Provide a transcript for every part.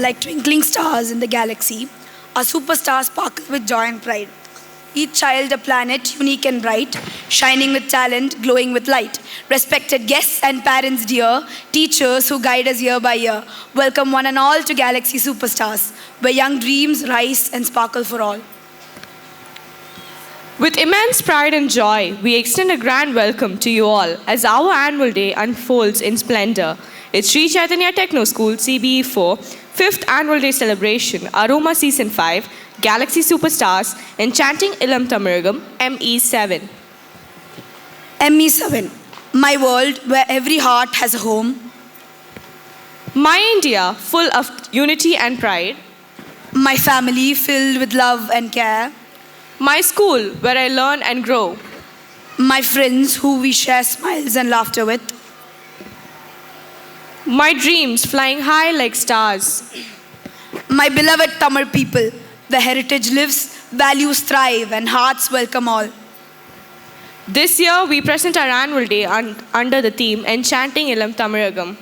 like twinkling stars in the galaxy, our superstars sparkle with joy and pride. Each child a planet, unique and bright, shining with talent, glowing with light. Respected guests and parents dear, teachers who guide us year by year, welcome one and all to Galaxy Superstars, where young dreams rise and sparkle for all. With immense pride and joy, we extend a grand welcome to you all as our annual day unfolds in splendor. It's Sri Chaitanya Techno School CBE 4 5th Annual Day Celebration, Aroma Season 5, Galaxy Superstars, Enchanting Ilam Tamilagam, ME7. ME7, my world where every heart has a home. My India, full of unity and pride. My family filled with love and care. My school, where I learn and grow. My friends who we share smiles and laughter with. My dreams flying high like stars. My beloved Tamil people, the heritage lives, values thrive, and hearts welcome all. This year, we present our annual day under the theme Enchanting Ilam Tamilagam.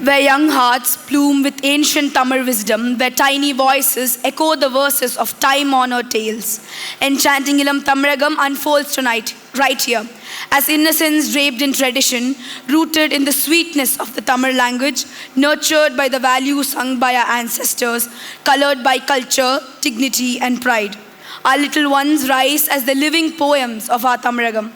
Where young hearts bloom with ancient Tamil wisdom, where tiny voices echo the verses of time-honored tales. Enchanting Ilam Tamilagam unfolds tonight, right here, as innocence draped in tradition, rooted in the sweetness of the Tamil language, nurtured by the values sung by our ancestors, colored by culture, dignity, and pride. Our little ones rise as the living poems of our Tamilagam.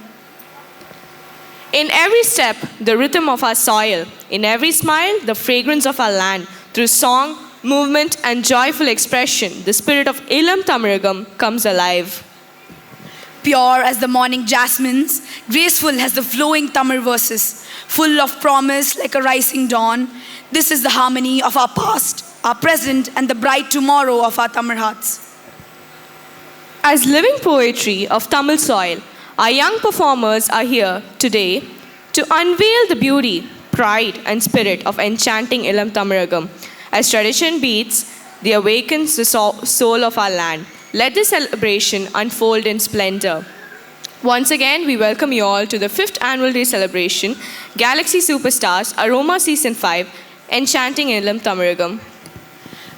In every step, the rhythm of our soil. In every smile, the fragrance of our land. Through song, movement, and joyful expression, the spirit of Ilam Tamilagam comes alive. Pure as the morning jasmines, graceful as the flowing Tamil verses, full of promise like a rising dawn. This is the harmony of our past, our present, and the bright tomorrow of our Tamil hearts. As living poetry of Tamil soil, our young performers are here today to unveil the beauty, pride, and spirit of Enchanting Ilam Tamilagam. As tradition beats, they awakens the soul of our land. Let this celebration unfold in splendor. Once again, we welcome you all to the 5th Annual Day Celebration, Galaxy Superstars, Aroma Season 5, Enchanting Ilam Tamilagam.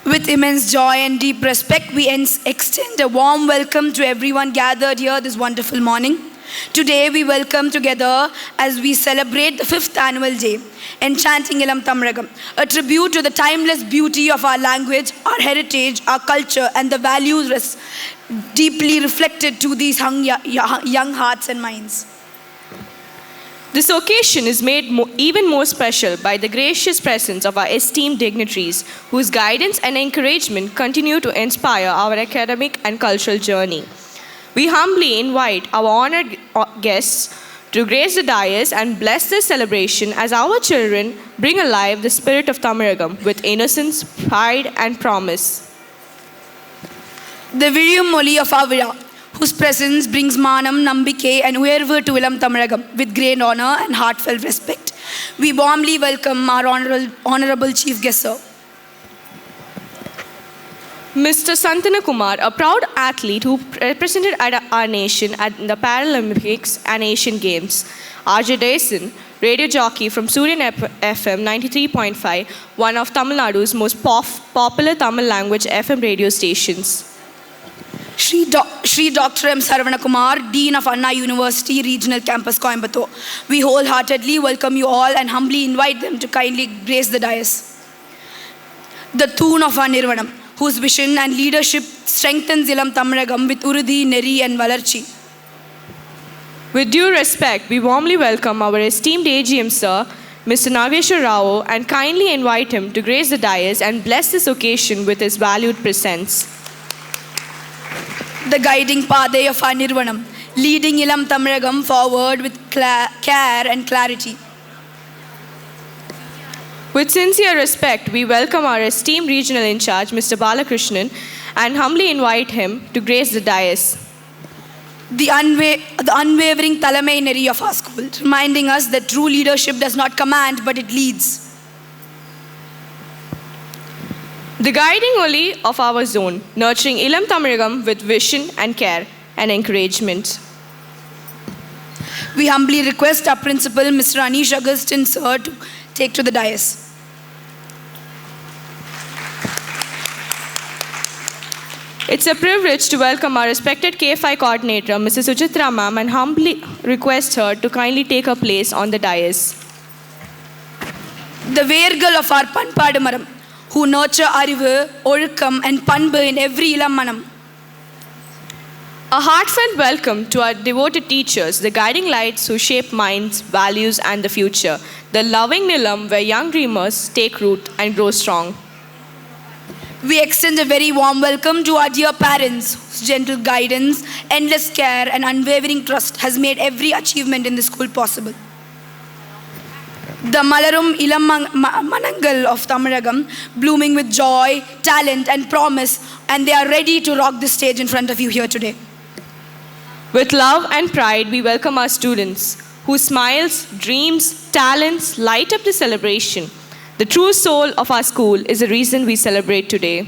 With immense joy and deep respect, we extend a warm welcome to everyone gathered here this wonderful morning. Today, we welcome together as we celebrate the 5th annual day, Enchanting Ilam Tamilagam, a tribute to the timeless beauty of our language, our heritage, our culture, and the values deeply reflected to these young hearts and minds. This occasion is made even more special by the gracious presence of our esteemed dignitaries, whose guidance and encouragement continue to inspire our academic and cultural journey. We humbly invite our honored guests to grace the dais and bless this celebration as our children bring alive the spirit of Tamilagam with innocence, pride, and promise. The Viriyum Moli of Avira, whose presence brings Manam, Nambike, and Uyarvu to Ilam Tamilagam with great honor and heartfelt respect. We warmly welcome our honorable Chief Guest, sir. Mr. Santana Kumar, a proud athlete who represented our nation at the Paralympics and Asian Games. RJ Dyson, radio jockey from Suryan FM 93.5, one of Tamil Nadu's most popular Tamil language FM radio stations. Shri Dr. M. Saravana Kumar, Dean of Anna University Regional Campus, Coimbatore. We wholeheartedly welcome you all and humbly invite them to kindly grace the dais. The Thun of our Nirvanam, whose vision and leadership strengthens Ilam Tamilagam with Urudi, Neri, and Valarchi. With due respect, we warmly welcome our esteemed AGM Sir, Mr. Nageshwar Rao, and kindly invite him to grace the dais and bless this occasion with his valued presence. The guiding pathway of our Nirvanam, leading Ilam Tamilagam forward with care and clarity. With sincere respect, we welcome our esteemed regional in charge, Mr. Balakrishnan, and humbly invite him to grace the dais. The unwavering Talamai Neri of our school, reminding us that true leadership does not command, but it leads. The guiding Oli of our zone, nurturing Ilam Tamilagam with vision and care and encouragement. We humbly request our principal, Mr. Anish Augustin, sir, to take to the dais. It's a privilege to welcome our respected KFI coordinator, Mrs. Suchitra ma'am, and humbly request her to kindly take her place on the dais. The Vergal of our Panpadamaram, who nurture Arivu, Olukam, and Panbu in every Ilam Manam. A heartfelt welcome to our devoted teachers, the guiding lights who shape minds, values, and the future. The loving Nilam where young dreamers take root and grow strong. We extend a very warm welcome to our dear parents, whose gentle guidance, endless care, and unwavering trust has made every achievement in the school possible. The Malarum Ilam Manangal of Tamaragam, blooming with joy, talent, and promise, and they are ready to rock the stage in front of you here today. With love and pride, we welcome our students, whose smiles, dreams, talents light up the celebration. The true soul of our school is the reason we celebrate today.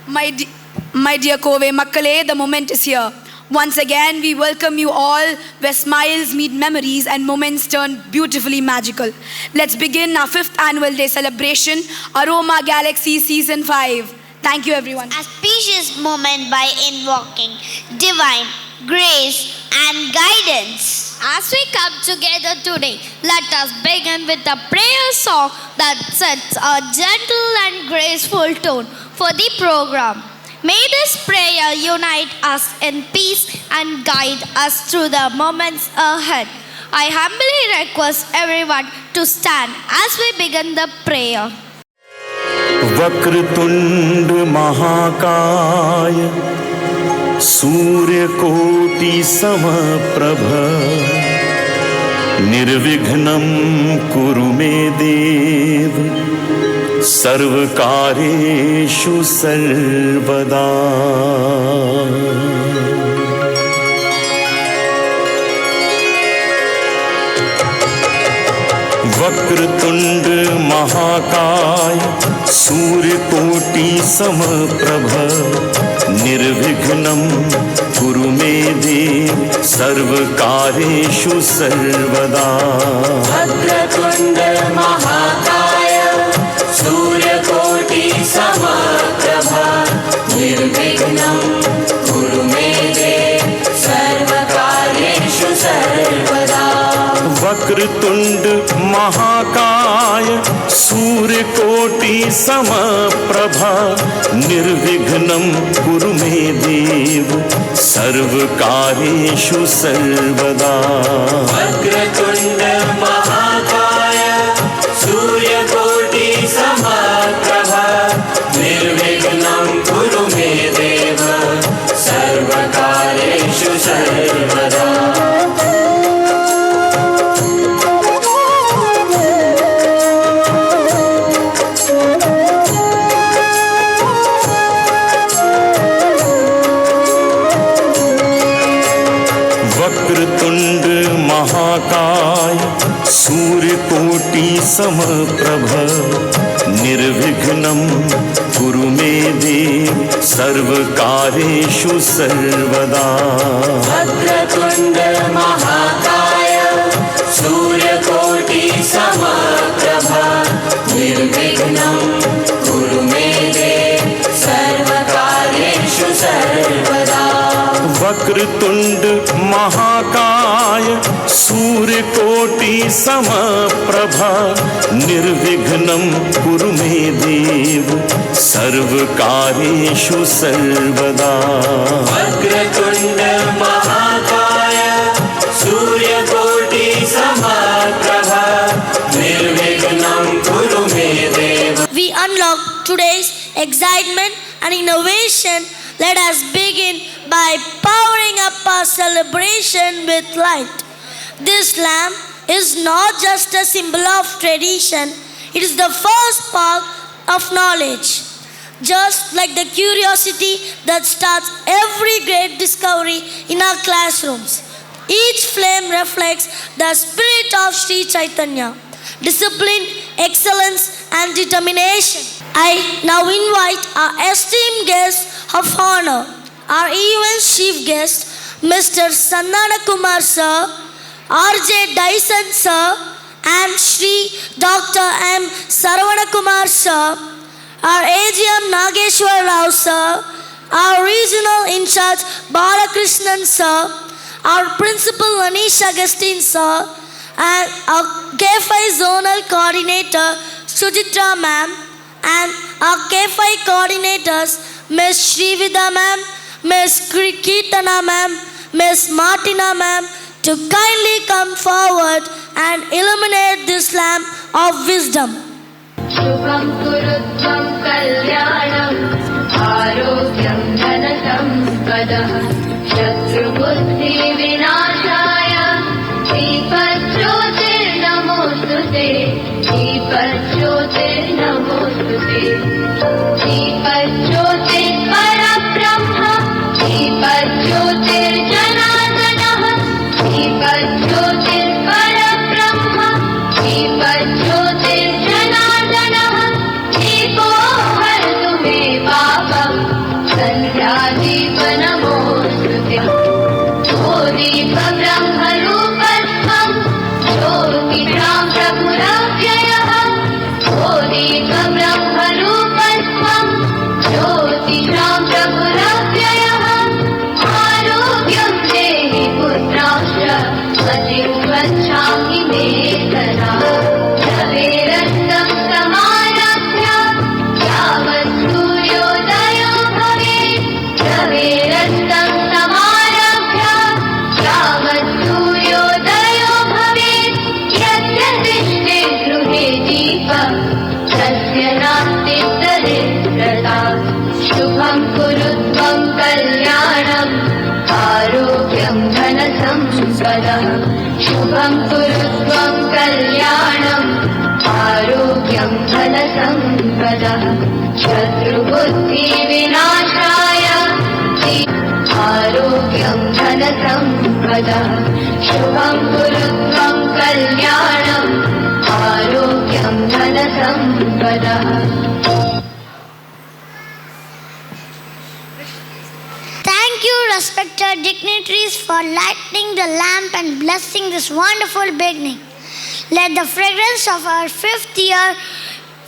My dear Kove Makkale, the moment is here. Once again, we welcome you all where smiles meet memories and moments turn beautifully magical. Let's begin our 5th annual day celebration, Aroma Galaxy Season 5. Thank you, everyone. Auspicious moment by invoking divine grace and guidance. As we come together today, let us begin with a prayer song that sets a gentle and graceful tone for the program. May this prayer unite us in peace and guide us through the moments ahead. I humbly request everyone to stand as we begin the prayer. Vakratunda महाकाय सूर्यकोटि समप्रभ निर्विघ्नं कुरु मे देव सर्वकार्येषु सर्वदा। वक्रतुंड महाकाय सूर्यकोटि समप्रभ निर्विघ्नं कुरु मे देव सर्वकार्येषु सर्वदा। वक्रतुंड महाकाय सूर्यकोटि समप्रभ निर्विघ्नं कुरु मे देव सर्वकार्येषु सर्वदा। वक्रतुंड महाकाय सूर्यकोटि समप्रभा निर्विघ्नं कुरु मे देव सर्वकार्येषु सर्वदा। वक्रतुंड महाकाय सूर्यकोटि समप्रभा निर्विघ्नं कुरु मे देव सर्वकार्येषु सर्वदा। वक्रतुंड महाकाय सूर्यकोटि समप्रभ निर्विघ्नं कुरु मे देव सर्वकार्येषु सर्वदा। वक्रतुंड महाकाय सूर्यकोटि समप्रभा निर्विघ्नं कुरु मे देव सर्वकार्येषु सर्वदा। वक्रतुंड महाकाय सूर्यकोटि समप्रभा निर्विघ्नं कुरु मे देव सर्वकार्येषु सर्वदा। वक्रतुंड महाकाय सूर्यकोटि समप्रभा निर्विघ्नं कुरु मे देव। We unlock today's excitement and innovation. Let us begin by powering up our celebration with light. This lamp is not just a symbol of tradition, it is the first spark of knowledge. Just like the curiosity that starts every great discovery in our classrooms, each flame reflects the spirit of Sri Chaitanya, discipline, excellence, and determination. I now invite our esteemed guest of honor, our event's chief guest, Mr. Sandana Kumar sir, R.J. Dyson sir, and Shri Dr. M. Saravana Kumar sir, our AGM Nageshwar Rao sir, our regional in charge Balakrishnan sir, our principal Anish Agustin sir, and our K5 zonal coordinator Sujitra ma'am, and our K5 coordinators Miss Shrivida ma'am, Miss Kirtana ma'am, Miss Martina ma'am, to kindly come forward and illuminate this lamp of wisdom. शुभं कुरुत्वं कल्याणम् आरोग्यं धनसम्पदः शत्रुबुद्धिविनाशाय दीपज्योतिर्नमोऽस्तु ते दीपज्योतिर्नमोऽस्तु ते दीपज्योतिर्परब्रह्म दीपज्योतिर्जनार्दनः दीपज्योतिर्परब्रह्म दीपज्योतिर्जनार्दनः दीपो हरतु मे पापं सन्ध्यादीपनमोऽस्तु ते ओ दीपब्रह्मरूपस्त्वं ज्योतिषां प्रभुरव्ययः ओ दीपब्रह्मरूपस्त्वं ज्योतिषां प्रभुरव्ययः आरोग्यं देहि पुत्राश्च मतिं गच्छामि मे सदा रवेरस्तं समारभ्य यावत् सूर्योदयो भवेत् रवेरस्तं समारभ्य यावत् सूर्योदयो भवेत् यस्य दृष्टे गृहे दीपं तस्य नास्ति दरिद्रता शुभं कुरुत्वं कल्याणम् आरोग्यं धनसम्पदः शुभं कुरुत्वं कल्याणम् आरोग्यं धनसम्पदः शत्रुबुद्धिविनाशाय आरोग्यं धनसम्पदः शुभं कुरुत्वं कल्याणम् आरोग्यं धनसम्पदः Thank you, respected dignitaries, for lighting the lamp and blessing this wonderful beginning. Let the fragrance of our 5th year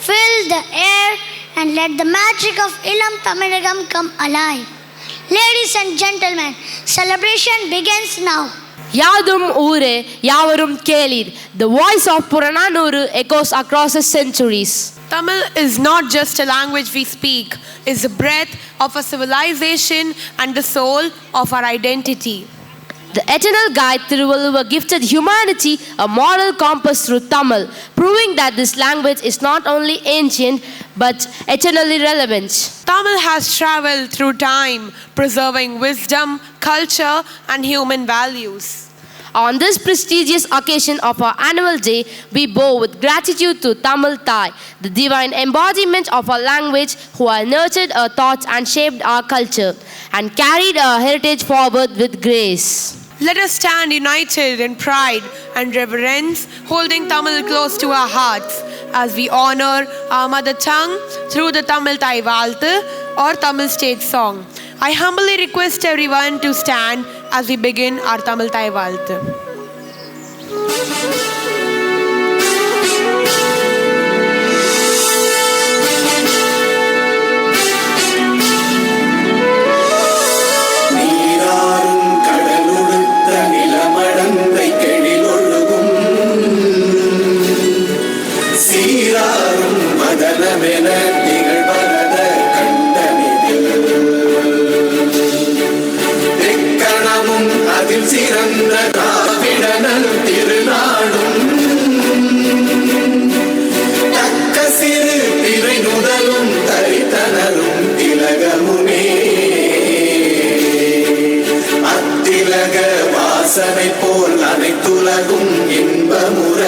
fill the air, and let the magic of Ilam Tamilagam come alive. Ladies and gentlemen, celebration begins now. Yadum Ure, Yavarum Kelir. The voice of Purananuru echoes across the centuries. Tamil is not just a language we speak, it's the breath of a civilization and the soul of our identity. The eternal guide Thiruvalluvar gifted humanity a moral compass through Tamil, proving that this language is not only ancient but eternally relevant. Tamil has traveled through time, preserving wisdom, culture, and human values. On this prestigious occasion of our annual day, we bow with gratitude to Tamil Thai, the divine embodiment of our language who have nurtured our thoughts and shaped our culture and carried our heritage forward with grace. Let us stand united in pride and reverence, holding Tamil close to our hearts as we honor our mother tongue through the Tamil Thai Valthu or Tamil state song. I humbly request everyone to stand as we begin our Tamil Thai Valthu. நீராறும் கடலுடுத்த நிலமடந்தை கெழிலொழுகும் சீராறும் மதனமென திகழ்வரத கண்டனிதில் தெக்கணமும் அதில் சிறந்த திராவிடனல் திருநாடும் தக்க சிறு திரை நுதலும் தரித்தனரும் திலகமுமே அத்திலக வாசனை போல் அனைத்துலகும் இன்பமுற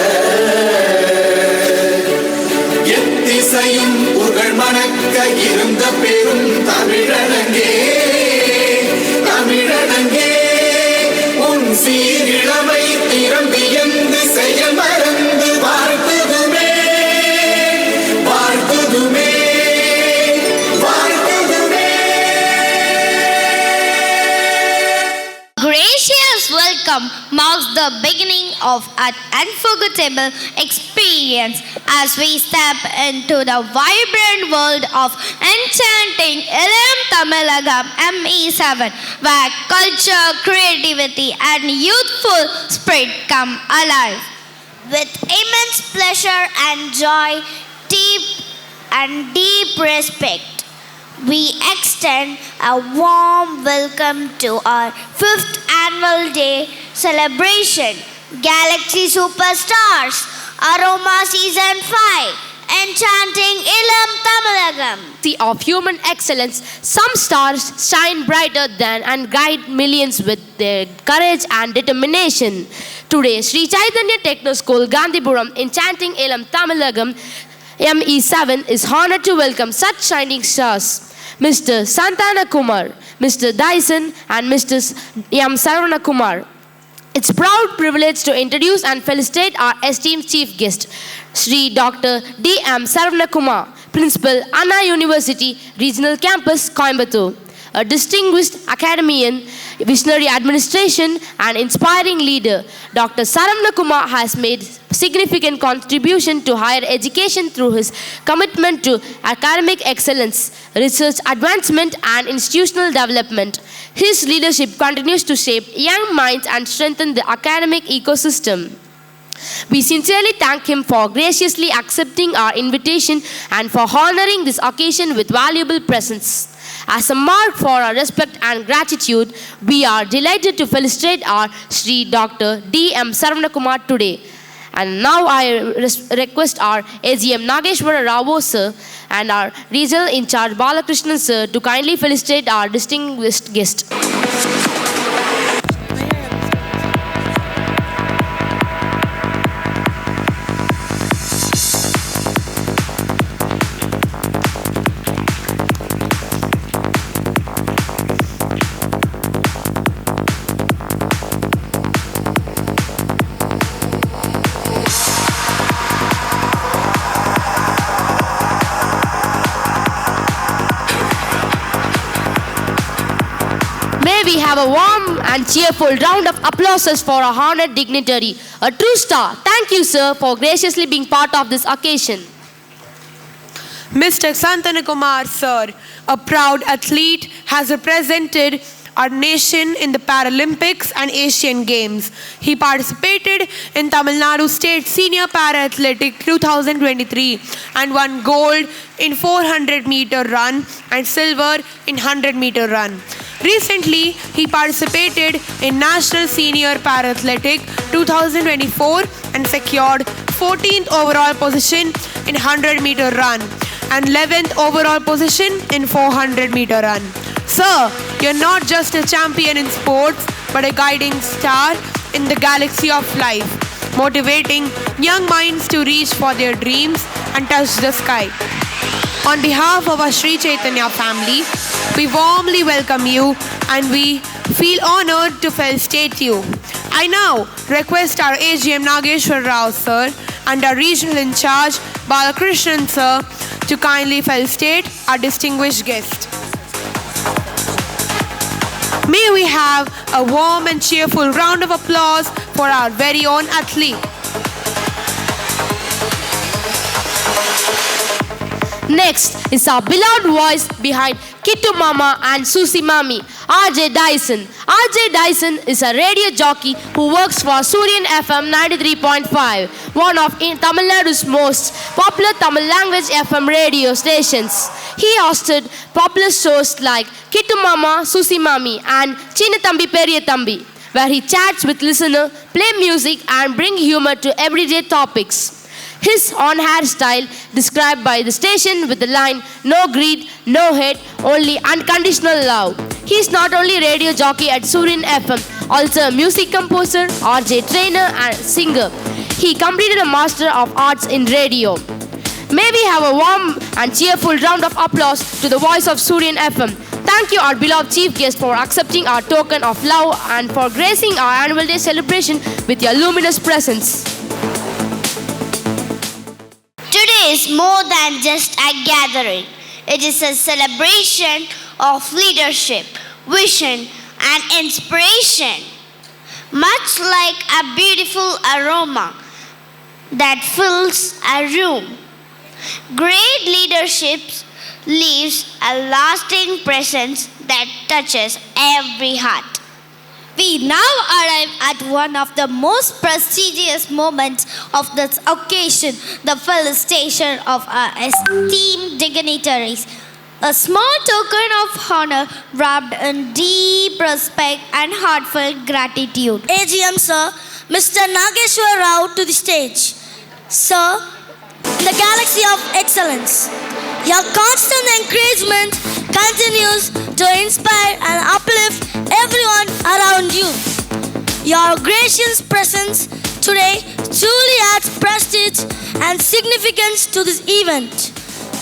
எத்திசையும் புகழ் மணக்க இருந்த பெரும் தமிழனங்கே தமிழனங்கே உன் சீரிழமை திறம்பியந்து செயல் மறந்து வாழ்த்துதுமே வாழ்த்துதுமே வாழ்த்துதுமே. Gracious welcome marks the beginning of an unforgettable experience as we step into the vibrant world of enchanting Ilam Tamilagam ME7, where culture, creativity, and youthful spirit come alive. With immense pleasure and joy, deep respect, we extend a warm welcome to our 5th annual day celebration, Galaxy Superstars, Aroma Season 5, Enchanting Ilam Tamilagam. Of human excellence, some stars shine brighter than and guide millions with their courage and determination. Today, Sri Chaitanya Techno School, Gandhipuram, Enchanting Ilam Tamilagam ME7 is honored to welcome such shining stars. Mr. Santana Kumar, Mr. Dyson, and Mr. M. Saravana Kumar. It's a proud privilege to introduce and felicitate our esteemed chief guest, Sri Dr. D. M. Saravana Kumar, Principal, Anna University, Regional Campus, Coimbatore. A distinguished academician, visionary administration, and inspiring leader, Dr. Saravana Kumar has made significant contribution to higher education through his commitment to academic excellence, research advancement, and institutional development. His leadership continues to shape young minds and strengthen the academic ecosystem. We sincerely thank him for graciously accepting our invitation and for honoring this occasion with valuable presence. As a mark for our respect and gratitude, we are delighted to felicitate our Sri Dr. D. M. Saravana Kumar today. And now I request our AGM Nageshwara Rao sir and our regional in charge Balakrishnan sir to kindly felicitate our distinguished guest. We have a warm and cheerful round of applauses for our honored dignitary, a true star. Thank you, sir, for graciously being part of this occasion. Mr. Santana Kumar, sir, a proud athlete, has represented our nation in the Paralympics and Asian Games. He participated in Tamil Nadu State Senior Para Athletic 2023 and won gold in 400-meter run and silver in 100-meter run. Recently, he participated in National Senior Para Athletic 2024 and secured 14th overall position in 100-meter run and 11th overall position in 400-meter run. Sir, you're not just a champion in sports, but a guiding star in the galaxy of life, motivating young minds to reach for their dreams and touch the sky. On behalf of our Sri Chaitanya family, we warmly welcome you and we feel honored to felicitate you. I now request our AGM Nageshwar Rao sir and our regional in charge Balakrishnan sir to kindly felicitate our distinguished guest. May we have a warm and cheerful round of applause for our very own athlete. Next is our beloved voice behind Kittu Mama and Susi Mami, RJ Dyson. RJ Dyson is a radio jockey who works for Suryan FM 93.5, one of Tamil Nadu's most popular Tamil language FM radio stations. He hosted popular shows like Kittu Mama, Susi Mami and Chinna Thambi Periya Thambi, where he chats with listener, play music and bring humor to everyday topics. His on-air style described by the station with the line, "No greed, no hate, only unconditional love." He is not only radio jockey at Suryan FM, also a music composer, RJ trainer and singer. He completed a Master of Arts in Radio. May we have a warm and cheerful round of applause to the voice of Suryan FM. Thank you, our beloved chief guest, for accepting our token of love and for gracing our annual day celebration with your luminous presence. Today is more than just a gathering. It is a celebration of leadership, vision, and inspiration. much like a beautiful aroma that fills a room. Great leadership leaves a lasting presence that touches every heart. We now arrive at one of the most prestigious moments of this occasion, the felicitation of our esteemed dignitaries. A small token of honor wrapped in deep respect and heartfelt gratitude. AGM Sir, Mr. Nageshwar Rao to the stage. Sir, in the galaxy of excellence, your constant encouragement continues to inspire and uplift everyone around you. Your gracious presence today truly adds prestige and significance to this event.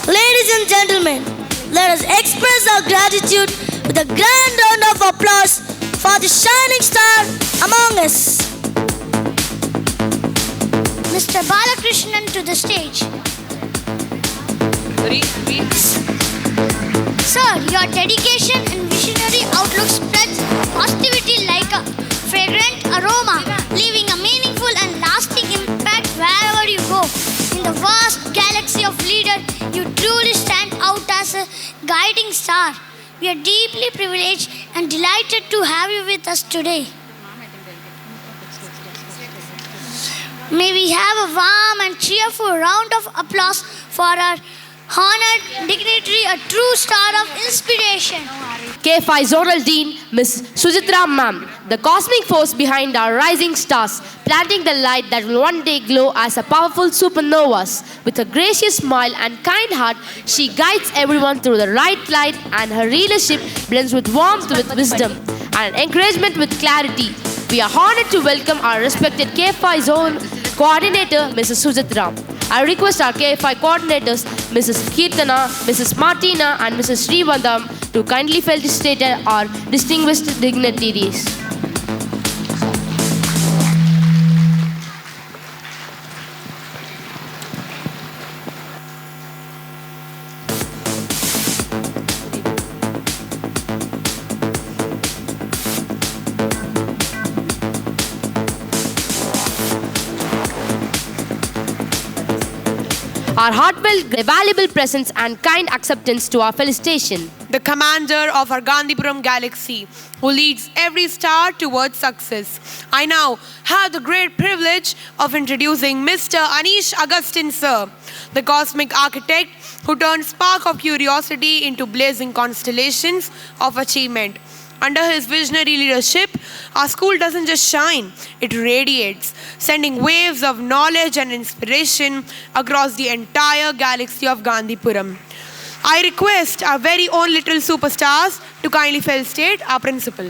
Ladies and gentlemen, let us express our gratitude with a grand round of applause for the shining star among us. Mr. Balakrishnan to the stage. Sir, your dedication and visionary outlook spreads positivity like a fragrant aroma, leaving a meaningful and lasting impact wherever you go. In the vast galaxy of leaders, you truly stand out as a guiding star. We are deeply privileged and delighted to have you with us today. May we have a warm and cheerful round of applause for our honored dignitary, a true star of inspiration. K5 Zonal Dean, Ms. Sujitra Ma'am, the cosmic force behind our rising stars, planting the light that will one day glow as a powerful supernovas. With a gracious smile and kind heart, she guides everyone through the right light, and her leadership blends with warmth with wisdom and encouragement with clarity. We are honored to welcome our respected K5 Zone Coordinator, Mrs. Sujitra. I request our K5 coordinators, Mrs. Kirtana, Mrs. Martina, and Mrs. Srivandam, to kindly felicitate our distinguished dignitaries. Our heartfelt, valuable presence and kind acceptance to our felicitation. The commander of our Gandhipuram galaxy, who leads every star towards success. I now have the great privilege of introducing Mr. Anish Augustine Sir, the cosmic architect who turned spark of curiosity into blazing constellations of achievement. Under his visionary leadership, our school doesn't just shine, it radiates, sending waves of knowledge and inspiration across the entire galaxy of Gandhipuram. I request our very own little superstars to kindly felicitate our principal.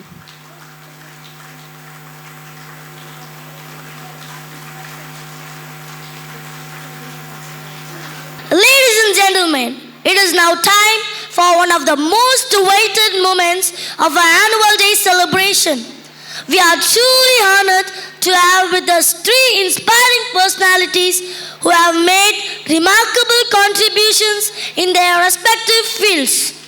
Ladies and gentlemen, it is now time for one of the most awaited moments of our annual day celebration. We are truly honored to have with us three inspiring personalities who have made remarkable contributions in their respective fields.